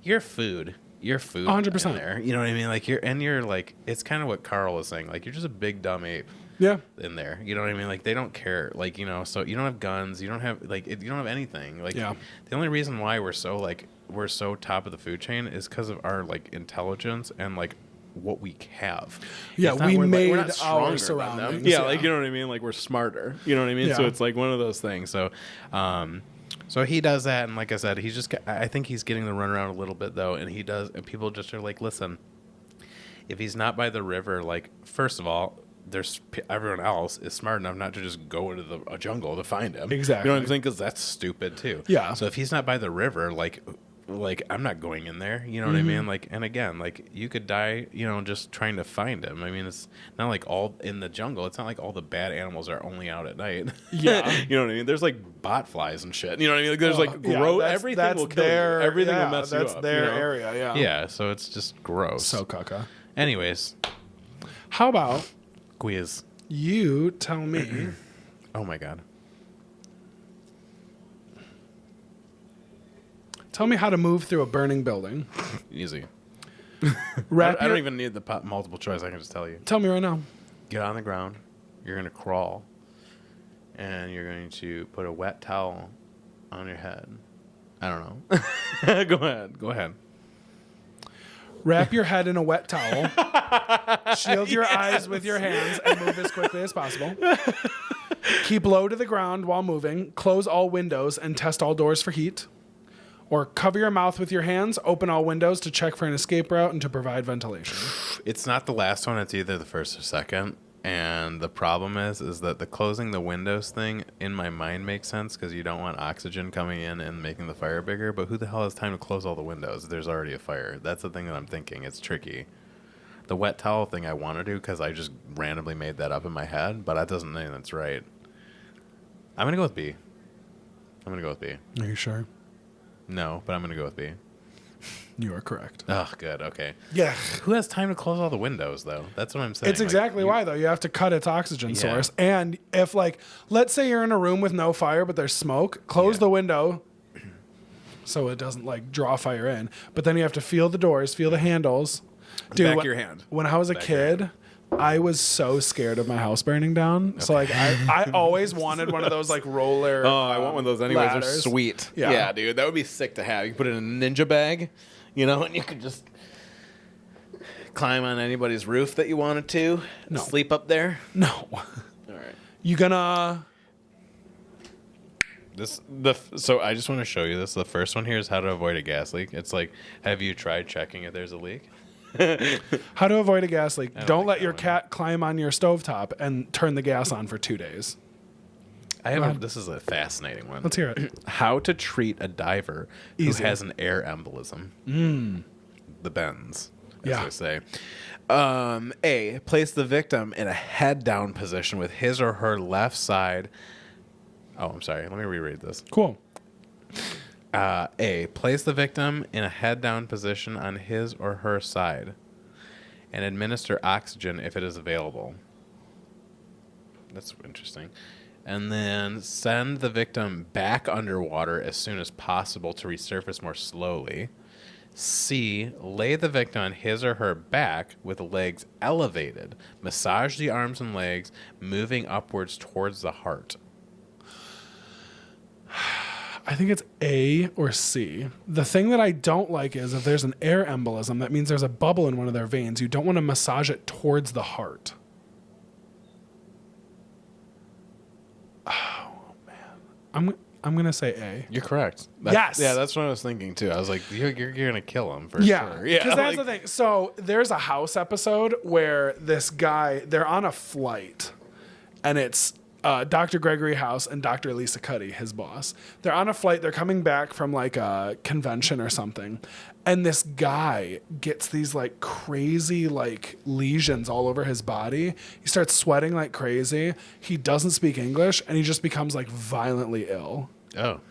your food 100% there. You know what I mean? Like you're like, it's kind of what Karl was saying. Like you're just a big dumb ape. Yeah. In there. You know what I mean? Like they don't care. Like, so you don't have guns, you don't have like, you don't have anything. Like the only reason why we're so top of the food chain is because of our like intelligence and like what we have. Yeah, we're not our surroundings. Yeah, like you know what I mean? Like we're smarter. You know what I mean? Yeah. So it's like one of those things. So so he does that, and like I said, I think he's getting the runaround a little bit though, and people just are like, listen, if he's not by the river, like first of all, everyone else is smart enough not to just go into a jungle to find him. Exactly. You know what I'm saying? Because that's stupid too. Yeah. So if he's not by the river, like I'm not going in there. You know what I mean? Like, and again, like you could die, just trying to find him. I mean, it's not like all in the jungle. It's not like all the bad animals are only out at night. Yeah. You know what I mean? There's like bot flies and shit. You know what I mean? Like there's like gross. Everything will kill you. Everything will mess you up. That's their area. Yeah. Yeah. So it's just gross. So caca. Anyways, how about quiz? You tell me. Oh my God. Tell me how to move through a burning building. Easy. I don't even need the multiple choice. I can just tell you. Tell me right now. Get on the ground. You're going to crawl. And you're going to put a wet towel on your head. I don't know. Go ahead. Wrap your head in a wet towel. Shield your eyes with your hands and move as quickly as possible. Keep low to the ground while moving. Close all windows and test all doors for heat. Or cover your mouth with your hands, open all windows to check for an escape route and to provide ventilation. It's not the last one. It's either the first or second. And the problem is that the closing the windows thing in my mind makes sense because you don't want oxygen coming in and making the fire bigger. But who the hell has time to close all the windows? There's already a fire. That's the thing that I'm thinking. It's tricky. The wet towel thing I want to do because I just randomly made that up in my head. But that doesn't mean that's right. I'm going to go with B. Are you sure? No, but I'm going to go with B. You are correct. Oh, good. Okay. Yeah. Who has time to close all the windows, though? That's what I'm saying. It's exactly why, though. You have to cut its oxygen source. And if, like, let's say you're in a room with no fire, but there's smoke, close the window so it doesn't, like, draw fire in. But then you have to feel the doors, feel the handles. Dude, Back your hand. When I was a kid, I was so scared of my house burning down. Okay. So, like, I always wanted one of those, like, roller I want one of those anyways. ladders. They're sweet. Yeah, dude. That would be sick to have. You can put it in a ninja bag, you know, and you could just climb on anybody's roof that you wanted to. No. Sleep up there. No. All right. You gonna... So I just want to show you this. The first one here is how to avoid a gas leak. It's like, have you tried checking if there's a leak? How to avoid a gas leak. Don't like let that your one. cat climb on your stovetop and turn the gas on for 2 days. This is a fascinating one. Let's hear it. How to treat a diver Easy. who has an air embolism. The bends, as Yeah. they say. A, place the victim in a head down position with his or her left side. Oh, I'm sorry. Let me reread this. Cool. A, place the victim in a head down position on his or her side and administer oxygen if it is available. That's interesting. And then send the victim back underwater as soon as possible to resurface more slowly. C, lay the victim on his or her back with the legs elevated. Massage the arms and legs, moving upwards towards the heart. I think it's A or C. The thing that I don't like is if there's an air embolism, that means there's a bubble in one of their veins. You don't want to massage it towards the heart. Oh, man. I'm going to say A. You're correct. Yes. Yeah, that's what I was thinking too. I was like, you're going to kill him for Yeah, sure. because that's the thing. So there's a House episode where this guy, they're on a flight, and it's Dr. Gregory House and Dr. Lisa Cuddy, his boss. They're on a flight. They're coming back from like a convention or something, and this guy gets these like crazy like lesions all over his body. He starts sweating like crazy. He doesn't speak English, and he just becomes like violently ill. Oh.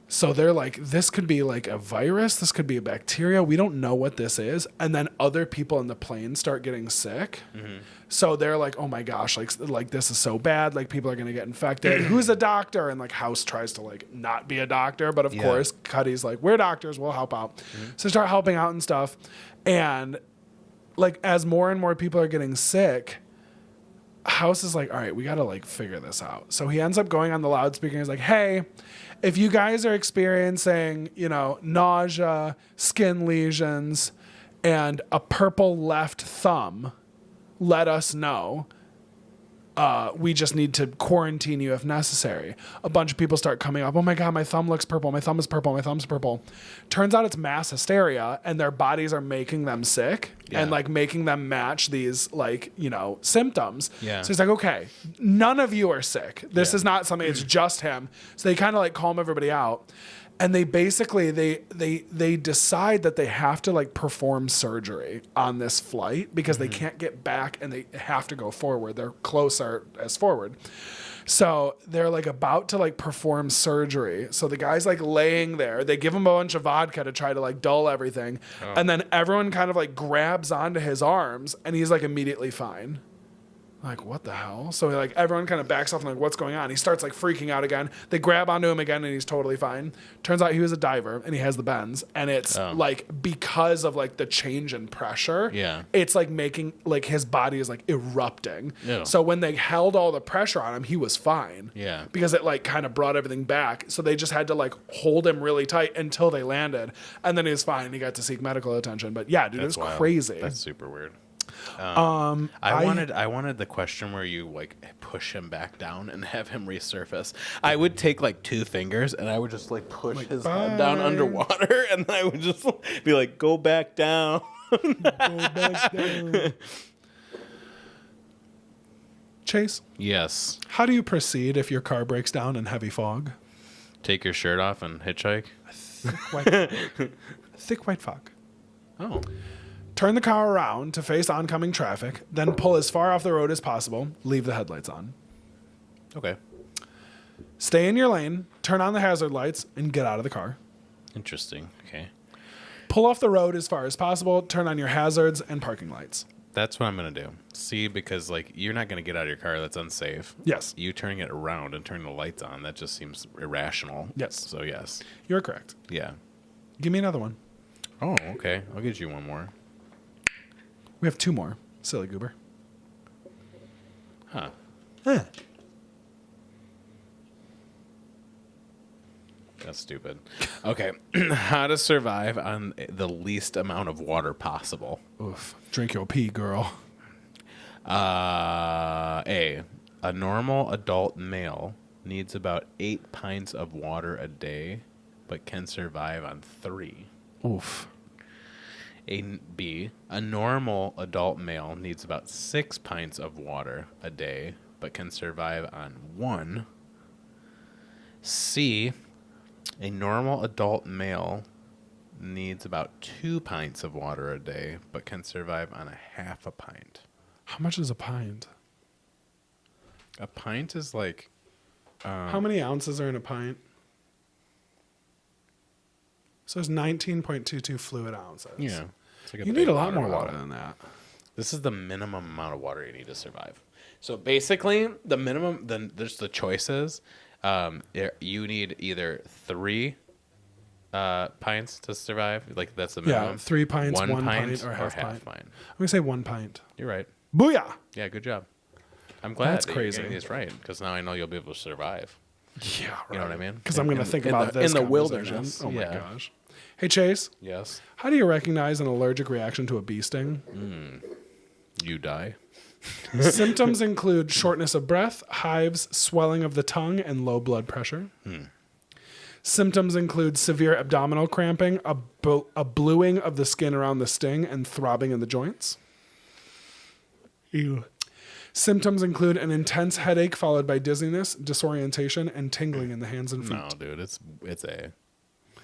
So they're like, this could be like a virus. This could be a bacteria. We don't know what this is. And then other people in the plane start getting sick. Mm-hmm. So they're like, oh my gosh, like this is so bad. Like people are going to get infected. Who's a doctor? And like House tries to like not be a doctor. But of course, Cuddy's like, we're doctors. We'll help out. Mm-hmm. So they start helping out and stuff. And like as more and more people are getting sick, House is like, all right, we got to like figure this out. So he ends up going on the loudspeaker and he's like, hey, if you guys are experiencing, nausea, skin lesions, and a purple left thumb, let us know. We just need to quarantine you if necessary. A bunch of people start coming up. Oh my God, my thumb looks purple. My thumb is purple. My thumb's purple. Turns out it's mass hysteria, and their bodies are making them sick and like making them match these symptoms. Yeah. So he's like, okay, none of you are sick. This is not something. It's just him. So they kind of like calm everybody out. And they basically they decide that they have to like perform surgery on this flight because they can't get back and they have to go forward. They're closer as forward. So they're like about to like perform surgery. So the guy's like laying there. They give him a bunch of vodka to try to like dull everything. Oh. And then everyone kind of like grabs onto his arms and he's like immediately fine. Like, what the hell? So like everyone kind of backs off and like, what's going on? He starts like freaking out again. They grab onto him again and he's totally fine. Turns out he was a diver and he has the bends. And it's like because of like the change in pressure, it's like making like his body is like erupting. Yeah. So when they held all the pressure on him, he was fine. Yeah. Because it like kind of brought everything back. So they just had to like hold him really tight until they landed. And then he was fine. He got to seek medical attention. But yeah, dude, That's it was wild. crazy. That's super weird. I wanted the question where you like push him back down and have him resurface. I would take like 2 fingers and I would just like push his head down underwater and I would just be like, go back down. Go back down. Chase? Yes. How do you proceed if your car breaks down in heavy fog? Take your shirt off and hitchhike. Thick white fog. Oh. Turn the car around to face oncoming traffic, then pull as far off the road as possible. Leave the headlights on. Okay. Stay in your lane, turn on the hazard lights, and get out of the car. Interesting. Okay. Pull off the road as far as possible. Turn on your hazards and parking lights. That's what I'm going to do. See, because like you're not going to get out of your car. That's unsafe. Yes. You turning it around and turning the lights on, that just seems irrational. Yes. So yes. You're correct. Yeah. Give me another one. Oh, okay. I'll get you one more. We have 2 more. Silly goober. Huh. That's stupid. Okay. How to survive on the least amount of water possible. Oof. Drink your pee, girl. A normal adult male needs about 8 pints of water a day, but can survive on 3. Oof. B, a normal adult male needs about 6 pints of water a day, but can survive on 1. C, a normal adult male needs about 2 pints of water a day, but can survive on a half a pint. How much is a pint? A pint is like... How many ounces are in a pint? So it's 19.22 fluid ounces. Yeah. It's like You need a lot more water than that. This is the minimum amount of water you need to survive. So basically, the minimum, then there's the choices. You need either 3 pints to survive. Like that's the minimum. Yeah, 3 pints, 1 pint, pint, or half pint. pint. I'm going to say 1 pint. You're right. Booyah! Yeah, good job. I'm glad That's that crazy. you're getting this right because now I know you'll be able to survive. Yeah, right. You know what I mean? Because I'm going to think about this in the conversation. wilderness. Oh my Yeah. gosh. Hey, Chase. Yes. How do you recognize an allergic reaction to a bee sting? You die. Symptoms include shortness of breath, hives, swelling of the tongue, and low blood pressure. Symptoms include severe abdominal cramping, a bluing of the skin around the sting, and throbbing in the joints. Ew. Symptoms include an intense headache followed by dizziness, disorientation, and tingling in the hands and feet. No, dude, it's A.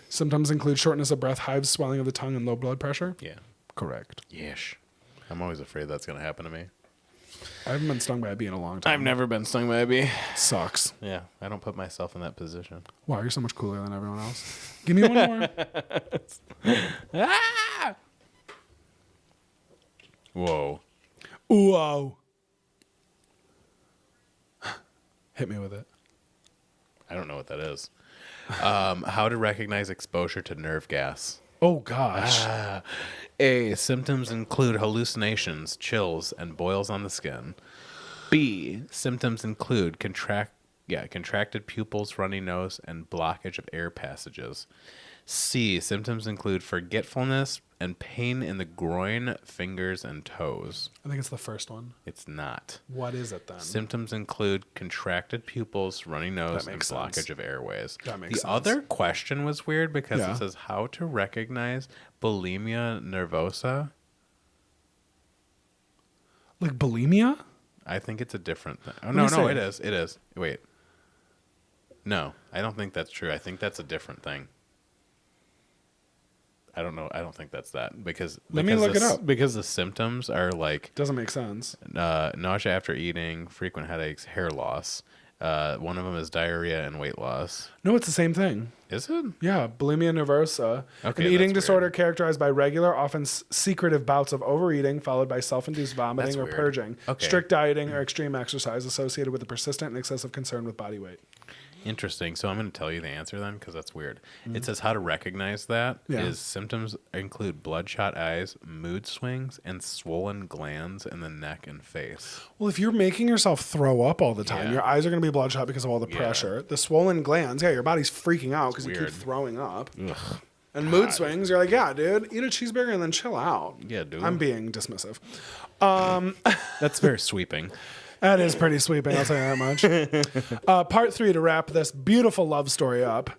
Symptoms include shortness of breath, hives, swelling of the tongue, and low blood pressure. Yeah. Correct. Yeesh. I'm always afraid that's going to happen to me. I haven't been stung by a bee in a long time. I've never been stung by a bee. Sucks. Yeah, I don't put myself in that position. Wow, you're so much cooler than everyone else. Give me one more. Ah! Whoa. Whoa. Hit me with it. I don't know what that is. How to recognize exposure to nerve gas. Oh, gosh. A, symptoms include hallucinations, chills, and boils on the skin. B, symptoms include contracted pupils, runny nose, and blockage of air passages. C, symptoms include forgetfulness and pain in the groin, fingers, and toes. I think it's the first one. It's not. What is it then? Symptoms include contracted pupils, runny nose, and makes blockage sense. of airways. That makes The sense. other question was weird because Yeah. it says how to recognize bulimia nervosa. Like bulimia? I think it's a different thing. Oh, me no, see. it is. It is. Wait. No, I don't think that's true. I think that's a different thing. I don't know. I don't think that's that because Let me look it up. Because the symptoms are like Doesn't make sense. nausea after eating, frequent headaches, hair loss. One of them is diarrhea and weight loss. No, it's the same thing. Is it? Yeah, bulimia nervosa. Okay, An eating that's disorder weird. characterized by regular, often secretive bouts of overeating, followed by self-induced vomiting That's or weird. purging. Okay. Strict dieting or extreme exercise associated with a persistent and excessive concern with body weight. Interesting. So I'm going to tell you the answer then because that's weird. It says how to recognize that is Yeah. symptoms include bloodshot eyes, mood swings, and swollen glands in the neck and face. Well, if you're making yourself throw up all the time, Yeah. your eyes are going to be bloodshot because of all the Yeah. pressure. The swollen glands, yeah, your body's freaking out because you keep weird. throwing up. Ugh. And mood swings, you're like, yeah, dude, eat a cheeseburger and then chill out. Yeah, dude. I'm being dismissive. That's very sweeping. That is pretty sweeping, I'll tell you that much. Part 3 to wrap this beautiful love story up.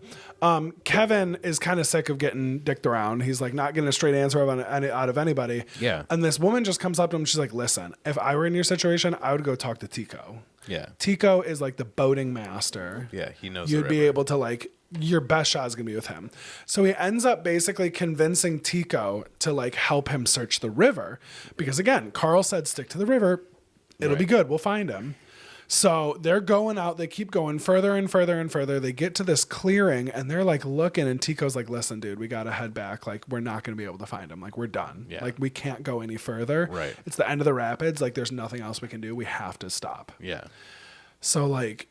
Kevin is kind of sick of getting dicked around. He's like not getting a straight answer out of anybody. Yeah. And this woman just comes up to him. She's like, listen, if I were in your situation, I would go talk to Tico. Yeah. Tico is like the boating master. Yeah, he knows the You'd be river. able to like, your best shot is going to be with him. So he ends up basically convincing Tico to like help him search the river. Because again, Karl said, stick to the river. It'll be good. We'll find him. So they're going out. They keep going further and further and further. They get to this clearing and they're like looking, and Tico's like, listen, dude, we got to head back. Like, we're not going to be able to find him. Like, we're done. Yeah. Like, we can't go any further. Right. It's the end of the rapids. Like, there's nothing else we can do. We have to stop. Yeah. So like,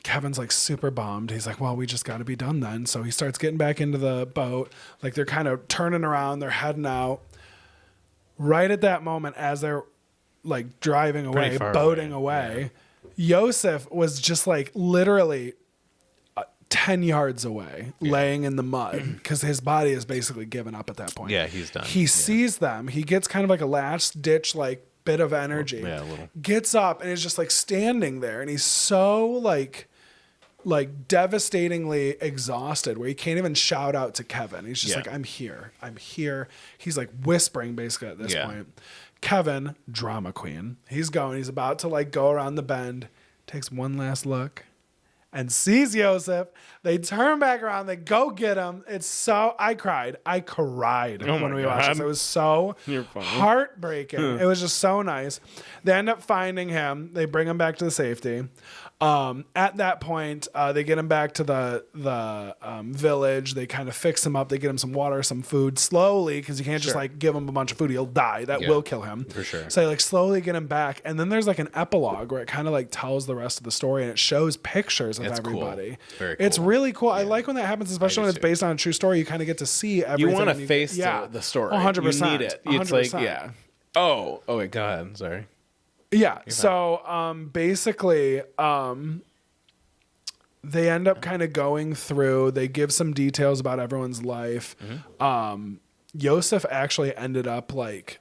Kevin's like super bummed. He's like, well, we just got to be done then. So he starts getting back into the boat. Like, they're kind of turning around. They're heading out. Right at that moment, as they're like driving away, boating away, Yosef was just like literally 10 yards away, laying in the mud, because his body is basically given up at that point. Yeah, he's done. He sees them. He gets kind of like a last ditch, like bit of energy. Yeah, a little. Gets up and is just like standing there, and he's so like devastatingly exhausted where he can't even shout out to Kevin. He's just like, I'm here. He's like whispering basically at this point. Kevin, drama queen. He's about to like go around the bend, takes one last look and sees Yosef. They turn back around. They go get him. I cried when we watched this. It was so heartbreaking. It was just so nice. They end up finding him. They bring him back to the safety. At that point, they get him back to the village. They kind of fix him up. They get him some water, some food slowly, because you can't just like give him a bunch of food. He'll die. That will kill him for sure. So they like slowly get him back, and then there's like an epilogue where it kind of like tells the rest of the story, and it shows pictures of everybody. Cool. Very cool. It's really cool. I like when that happens, especially when it's based on a true story. You kind of get to see everything. You want to face the story. 100%. You need it. It's 100%. like Oh wait, go ahead. Sorry. Yeah. So basically, they end up kind of going through. They give some details about everyone's life. Yosef actually ended up like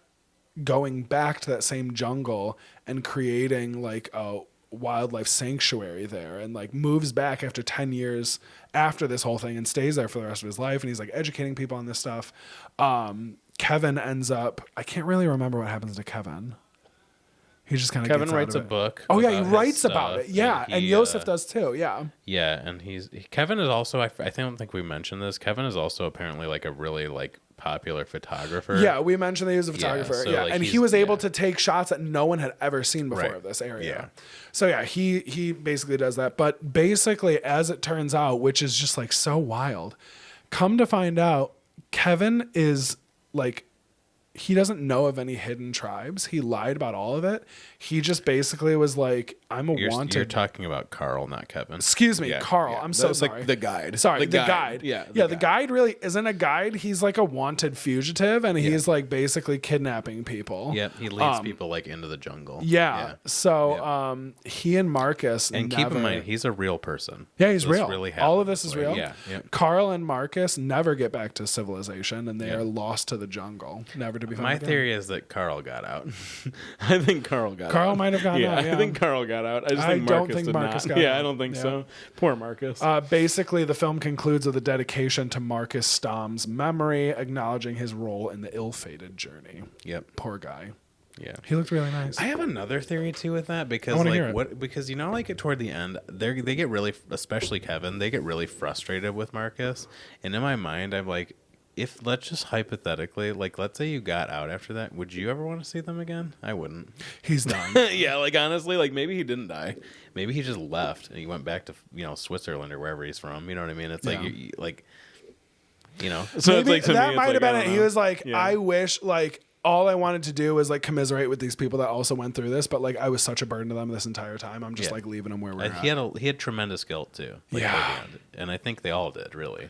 going back to that same jungle and creating like a wildlife sanctuary there, and like moves back after 10 years after this whole thing and stays there for the rest of his life. And he's like educating people on this stuff. Kevin ends up, I can't really remember what happens to Kevin. He just kind of Kevin writes a book. Oh yeah, he writes about it. Yeah, and Yosef does too. Yeah. Yeah, and Kevin is also. I don't think we mentioned this. Kevin is also apparently like a really like popular photographer. Yeah, we mentioned that he was a photographer. So, yeah, like, and he was able to take shots that no one had ever seen before of this area. Yeah. So yeah, he basically does that. But basically, as it turns out, which is just like so wild, come to find out, Kevin is like, he doesn't know of any hidden tribes. He lied about all of it. He just basically was like, I'm a wanted. You're talking about Karl, not Kevin. Excuse me, Karl. I'm so sorry. The guide. Sorry, the guide. Yeah. The guide really isn't a guide. He's like a wanted fugitive, and he's like basically kidnapping people. Yep. He leads people like into the jungle. Yeah. So he and Marcus keep in mind, he's a real person. Yeah, he's This real. really All of this is real. Yeah. Yep. Karl and Marcus never get back to civilization, and they are lost to the jungle, never to be found My again. theory is that Karl got out. I think Karl got out. Karl might have gotten out. Yeah. I think Karl got out. I just think don't Marcus think did Marcus not. got Yeah, out. I don't think so. Poor Marcus. Basically, the film concludes with a dedication to Marcus Stom's memory, acknowledging his role in the ill-fated journey. Yep. Poor guy. Yeah. He looked really nice. I have another theory too with that, because because like toward the end they get really, especially Kevin, they get really frustrated with Marcus, and in my mind I'm like, if let's just hypothetically, like, let's say you got out after that, would you ever want to see them again? I wouldn't. He's done. Yeah, like honestly, like maybe he didn't die. Maybe he just left and he went back to Switzerland or wherever he's from. You know what I mean? It's like So maybe it's like, to that me, might have been it. know. He was like, Yeah. I wish like all I wanted to do was like commiserate with these people that also went through this, but like I was such a burden to them this entire time. I'm just like leaving them where we're at. He had tremendous guilt too. Like, toward the end. And I think they all did, really.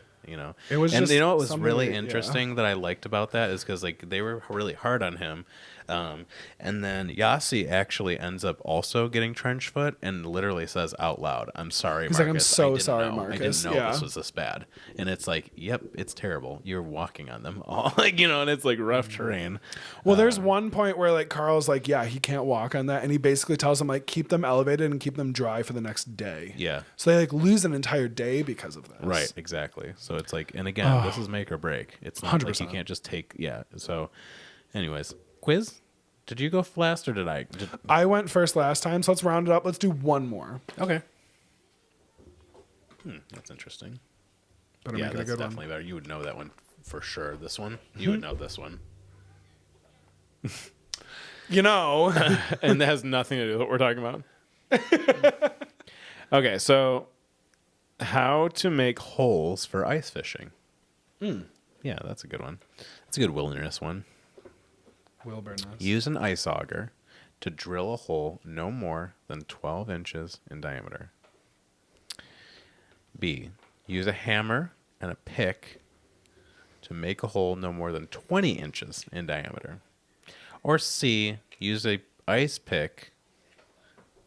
It was and just what was really somebody- interesting that I liked about that is because like they were really hard on him, and then Yassi actually ends up also getting trench foot and literally says out loud, "I'm sorry, He's Marcus. like, I'm so I didn't sorry, know. Marcus. I didn't know Yeah. this was this bad." And it's like, yep, it's terrible. You're walking on them all, and it's like rough terrain. Well, there's one point where like Carl's like, yeah, he can't walk on that, and he basically tells him like, keep them elevated and keep them dry for the next day. Yeah. So they like lose an entire day because of this. Right, exactly. So it's like, and again, this is make or break. It's not 100%. like you can't just take, So, anyways, quiz? Did you go last or did I? I went first last time, so let's round it up. Let's do one more. Okay. That's interesting. Better Yeah, make it a that's good definitely better. You would know that one for sure. This one, you would know this one. one. And that has nothing to do with what we're talking about. Okay, so how to make holes for ice fishing. Yeah, that's a good one. That's a good wilderness one. Wilderness. Use an ice auger to drill a hole no more than 12 inches in diameter. B. Use a hammer and a pick to make a hole no more than 20 inches in diameter. Or C. Use a ice pick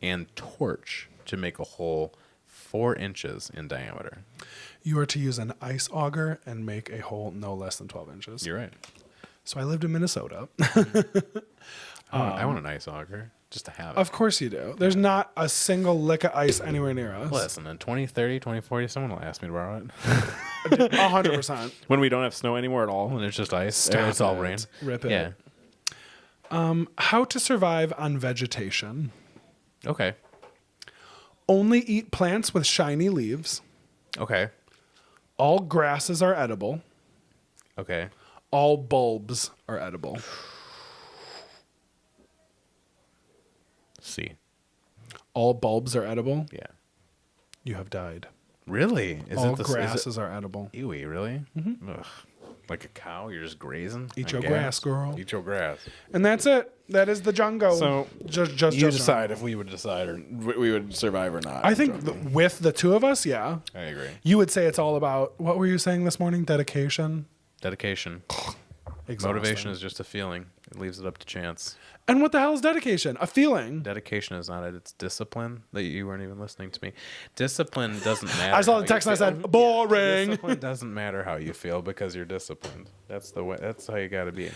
and torch to make a hole 4 inches in diameter. You are to use an ice auger and make a hole no less than 12 inches. You're right. So I lived in Minnesota. I want an ice auger just to have it. Of course you do. There's not a single lick of ice anywhere near us. Listen, in 2030, 2040, someone will ask me to borrow it. 100%. When we don't have snow anymore at all and it's just ice. It's all rain. Rip it. Yeah. How to survive on vegetation. Okay. Only eat plants with shiny leaves. Okay. All grasses are edible. Okay. All bulbs are edible. C. All bulbs are edible. Yeah. You have died. Really? All grasses are edible. Ewy, really? Mm-hmm. Ugh. Like a cow, you're just grazing? Eat your grass, girl. Eat your grass. And that's it. That is the jungle. So just decide if we would decide or we would survive or not. I think with the two of us, yeah. I agree. You would say it's all about, what were you saying this morning? Dedication? Dedication. Exhausting. Motivation is just a feeling. It leaves it up to chance. And what the hell is dedication? A feeling. Dedication is not it. It's discipline. That you weren't even listening to me. Discipline doesn't matter. I saw the text and I said, boring. Discipline doesn't matter how you feel because you're disciplined. That's the way. That's how you got to be.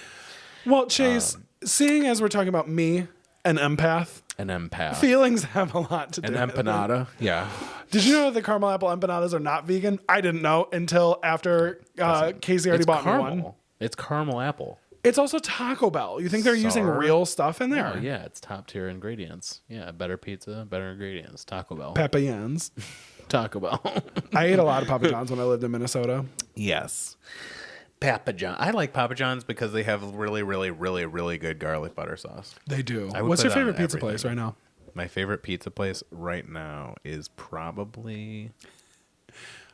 Well, Chase, seeing as we're talking about me, an empath, feelings have a lot to do with it. An empanada. Yeah. Did you know the caramel apple empanadas are not vegan? I didn't know until after Casey already bought me one. It's caramel apple. It's also Taco Bell. You think they're using real stuff in there? Oh, yeah, it's top tier ingredients. Yeah, better pizza, better ingredients. Taco Bell. Papa Jans. Taco Bell. I ate a lot of Papa John's when I lived in Minnesota. Yes. Papa John. I like Papa John's because they have really, really, really, really good garlic butter sauce. They do. What's your favorite pizza place right now? My favorite pizza place right now is probably...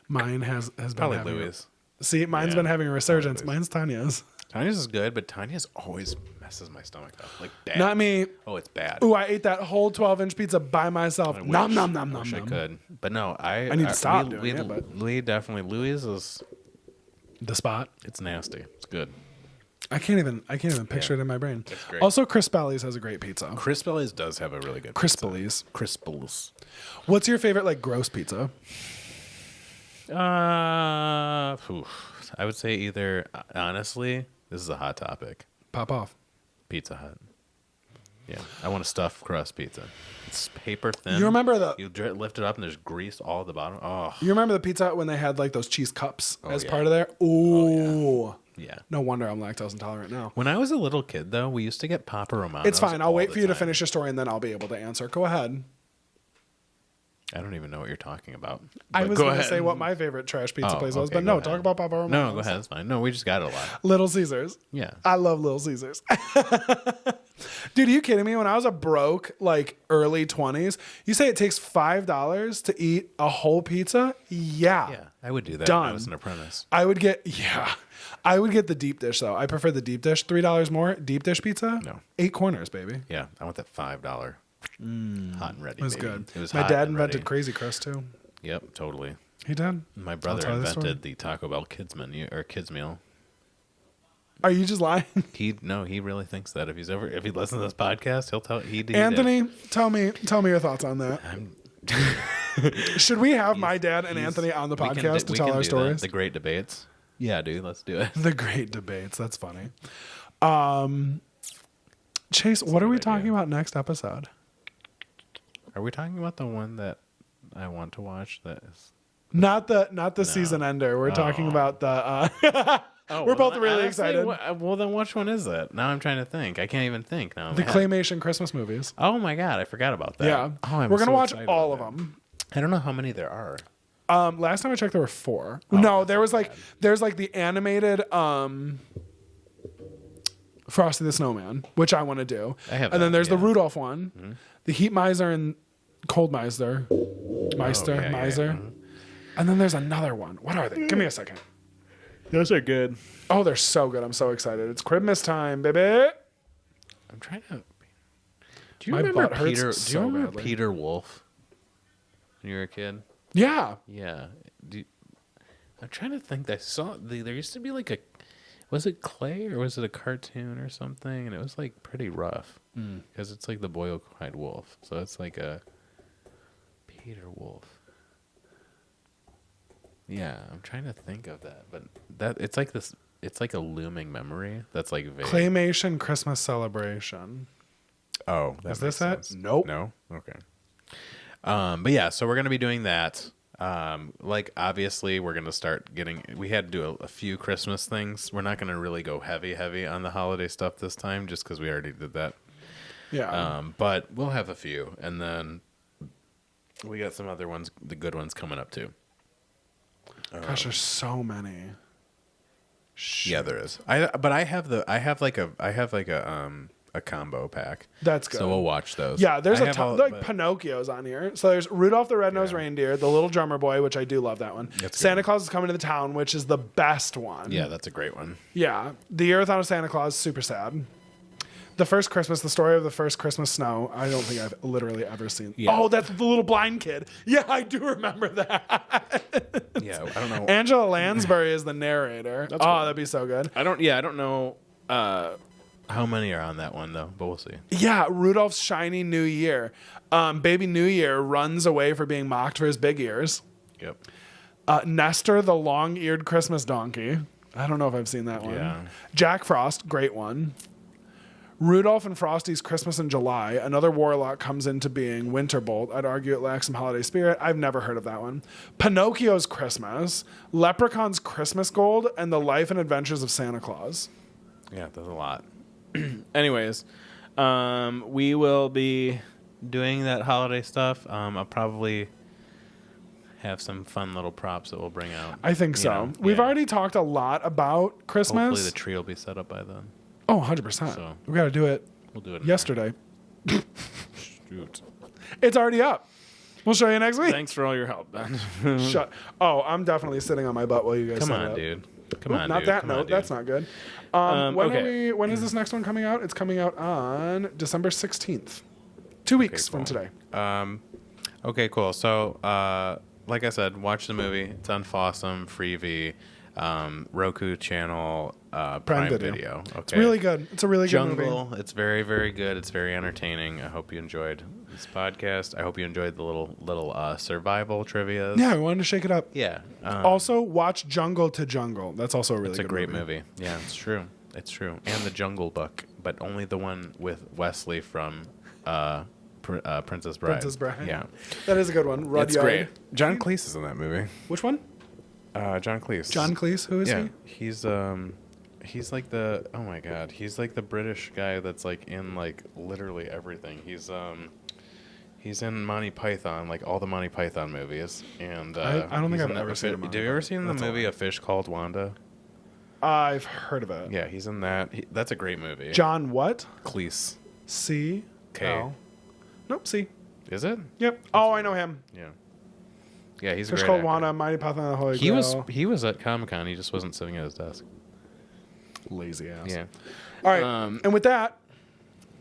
Mine has probably been Louis. See, mine's been having a resurgence. Mine's Tanya's. Tanya's is good, but Tanya's always messes my stomach up. Like bad. Not me. Oh, it's bad. Ooh, I ate that whole 12-inch pizza by myself. Nom, nom, nom, nom, wish nom. I could. But no, I need to stop doing it, but... Louis is... The spot. It's nasty. It's good. I can't even picture it in my brain. It's great. Also, Chris Belly's has a great pizza. Chris Belly's does have a really good Chris pizza. Belly's. Chris Belly's. What's your favorite, like, gross pizza? I would say either, honestly, this is a hot topic. Pop off. Pizza Hut. Yeah, I want a stuffed crust pizza. It's paper thin. You remember you lift it up and there's grease all at the bottom. Oh, you remember the Pizza Hut when they had like those cheese cups as part of there? Ooh. Oh, yeah. No wonder I'm lactose intolerant now. When I was a little kid, though, we used to get Papa Romanos. It's fine. I'll wait for you to finish your story and then I'll be able to answer. Go ahead. I don't even know what you're talking about. I was going to say what my favorite trash pizza place was, but no, talk about Papa Romanos. No, go ahead. It's fine. No, we just got it a lot. Little Caesars. Yeah. I love Little Caesars. Dude, are you kidding me? When I was a broke, like early 20s, you say it takes $5 to eat a whole pizza? Yeah. Yeah, I would do that Done. when I was an apprentice. I would get the deep dish, though. I prefer the deep dish. $3 more. Deep dish pizza? No. 8 corners, baby. Yeah, I want that $5. Hot and ready. It was baby. good. It was My hot dad and invented ready. Crazy Crust, too. Yep, totally. He did? My brother tell the story. invented the Taco Bell kids menu or kids meal. Are you just lying? He really thinks that if he listens to this podcast, he'll tell he did. Anthony, tell me your thoughts on that. Should we have my dad and Anthony on the podcast to tell our stories? The great debates. Yeah, dude, let's do it. The great debates. That's funny. Chase, what are we talking about next episode? Are we talking about the one that I want to watch? That is not the season ender. We're talking about the. We're both really excited. Well, then which one is it? Now I'm trying to think. I can't even think now. The claymation Christmas movies. Oh my god, I forgot about that. Yeah, we're gonna watch all of them. I don't know how many there are. Last time I checked, there were 4. No, there's the animated Frosty the Snowman, which I want to do. I have and then there's the Rudolph one, the Heat Miser and Cold Meister. Meister. Mm-hmm. And then there's another one. What are they? Give me a second. Those are good. Oh, they're so good. I'm so excited. It's Christmas time, baby. I'm trying to. Do you remember Peter? So do you remember badly. Peter Wolf? When you were a kid. Yeah. Yeah. I'm trying to think. I saw there used to be like a. Was it clay or was it a cartoon or something? And it was like pretty rough because it's like the boy who cried wolf. So it's like a Peter Wolf. Yeah, I'm trying to think of that, but that it's like this. It's like a looming memory that's like vague. Claymation Christmas Celebration. Oh, is this it? Nope. No. Okay. But yeah, so we're gonna be doing that. Like obviously we're gonna start getting. We had to do a few Christmas things. We're not gonna really go heavy on the holiday stuff this time, just because we already did that. Yeah. But we'll have a few, and then we got some other ones, the good ones coming up too. Gosh, there's so many. Yeah, there is. I have like a combo pack. That's good. So we'll watch those. Yeah, there's a ton like Pinocchio's on here. So there's Rudolph the Red-Nosed Reindeer, The Little Drummer Boy, which I do love that one. Santa Claus is Coming to the Town, which is the best one. Yeah, that's a great one. Yeah. The Year Without a Santa Claus, super sad. The First Christmas, the story of the first Christmas snow. I don't think I've literally ever seen. Yeah. Oh, that's the little blind kid. Yeah, I do remember that. Yeah, I don't know. Angela Lansbury is the narrator. That's cool. That'd be so good. I don't know how many are on that one though, but we'll see. Yeah, Rudolph's Shiny New Year. Baby New Year runs away for being mocked for his big ears. Yep. Nestor the Long-Eared Christmas Donkey. I don't know if I've seen that one. Yeah. Jack Frost, great one. Rudolph and Frosty's Christmas in July. Another warlock comes into being. Winterbolt. I'd argue it lacks some holiday spirit. I've never heard of that one. Pinocchio's Christmas. Leprechaun's Christmas Gold. And The Life and Adventures of Santa Claus. Yeah, there's a lot. Anyways, we will be doing that holiday stuff. I'll probably have some fun little props that we'll bring out. I think so. We've already talked a lot about Christmas. Hopefully the tree will be set up by then. Oh, 100%. So we got to do it. We'll do it yesterday. Shoot. It's already up. We'll show you next week. Thanks for all your help, Ben. Shut. Oh, I'm definitely sitting on my butt while you guys. Come on, dude. Come on, not dude. that Come note. on, dude. That's not good. When is this next one coming out? It's coming out on December 16th. 2 weeks from today. Okay, cool. So, like I said, watch the movie. It's on Fossum, Freevee, Roku channel, Prime Video. Okay. It's really good. It's a really good movie. Jungle. It's very, very good. It's very entertaining. I hope you enjoyed this podcast. I hope you enjoyed the little survival trivia. Yeah, we wanted to shake it up. Yeah. Also, watch Jungle to Jungle. That's also a really good movie. It's a great movie. Yeah, it's true. It's true. And the Jungle Book, but only the one with Wesley from Princess Bride. Princess Bride. Yeah. That is a good one. It's great. John Cleese is in that movie. Which one? John Cleese. John Cleese? Who is he? He's like the, oh my God, he's like the British guy that's like in like literally everything. He's in Monty Python, like all the Monty Python movies. And I don't think I've ever seen him. Have you ever seen the movie A Fish Called Wanda? I've heard of it. Yeah, he's in that. That's a great movie. John what? Cleese. C. K. L. Nope, C. Is it? Yep. Oh, I know him. Yeah. Yeah, he's a Fish great Called actor. Wanda, Mighty Python and the Holy Grail. He was at Comic-Con. He just wasn't sitting at his desk. Lazy ass. Yeah. All right. And with that,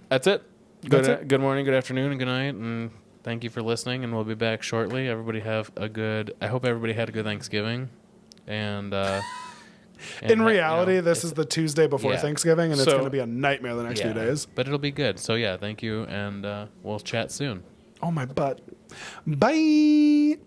that's it. Good morning, good afternoon, and good night, and thank you for listening. And we'll be back shortly. I hope everybody had a good Thanksgiving. And in reality, this is the Tuesday before Thanksgiving, and it's going to be a nightmare the next few days. But it'll be good. So yeah, thank you, and we'll chat soon. Oh, my butt. Bye.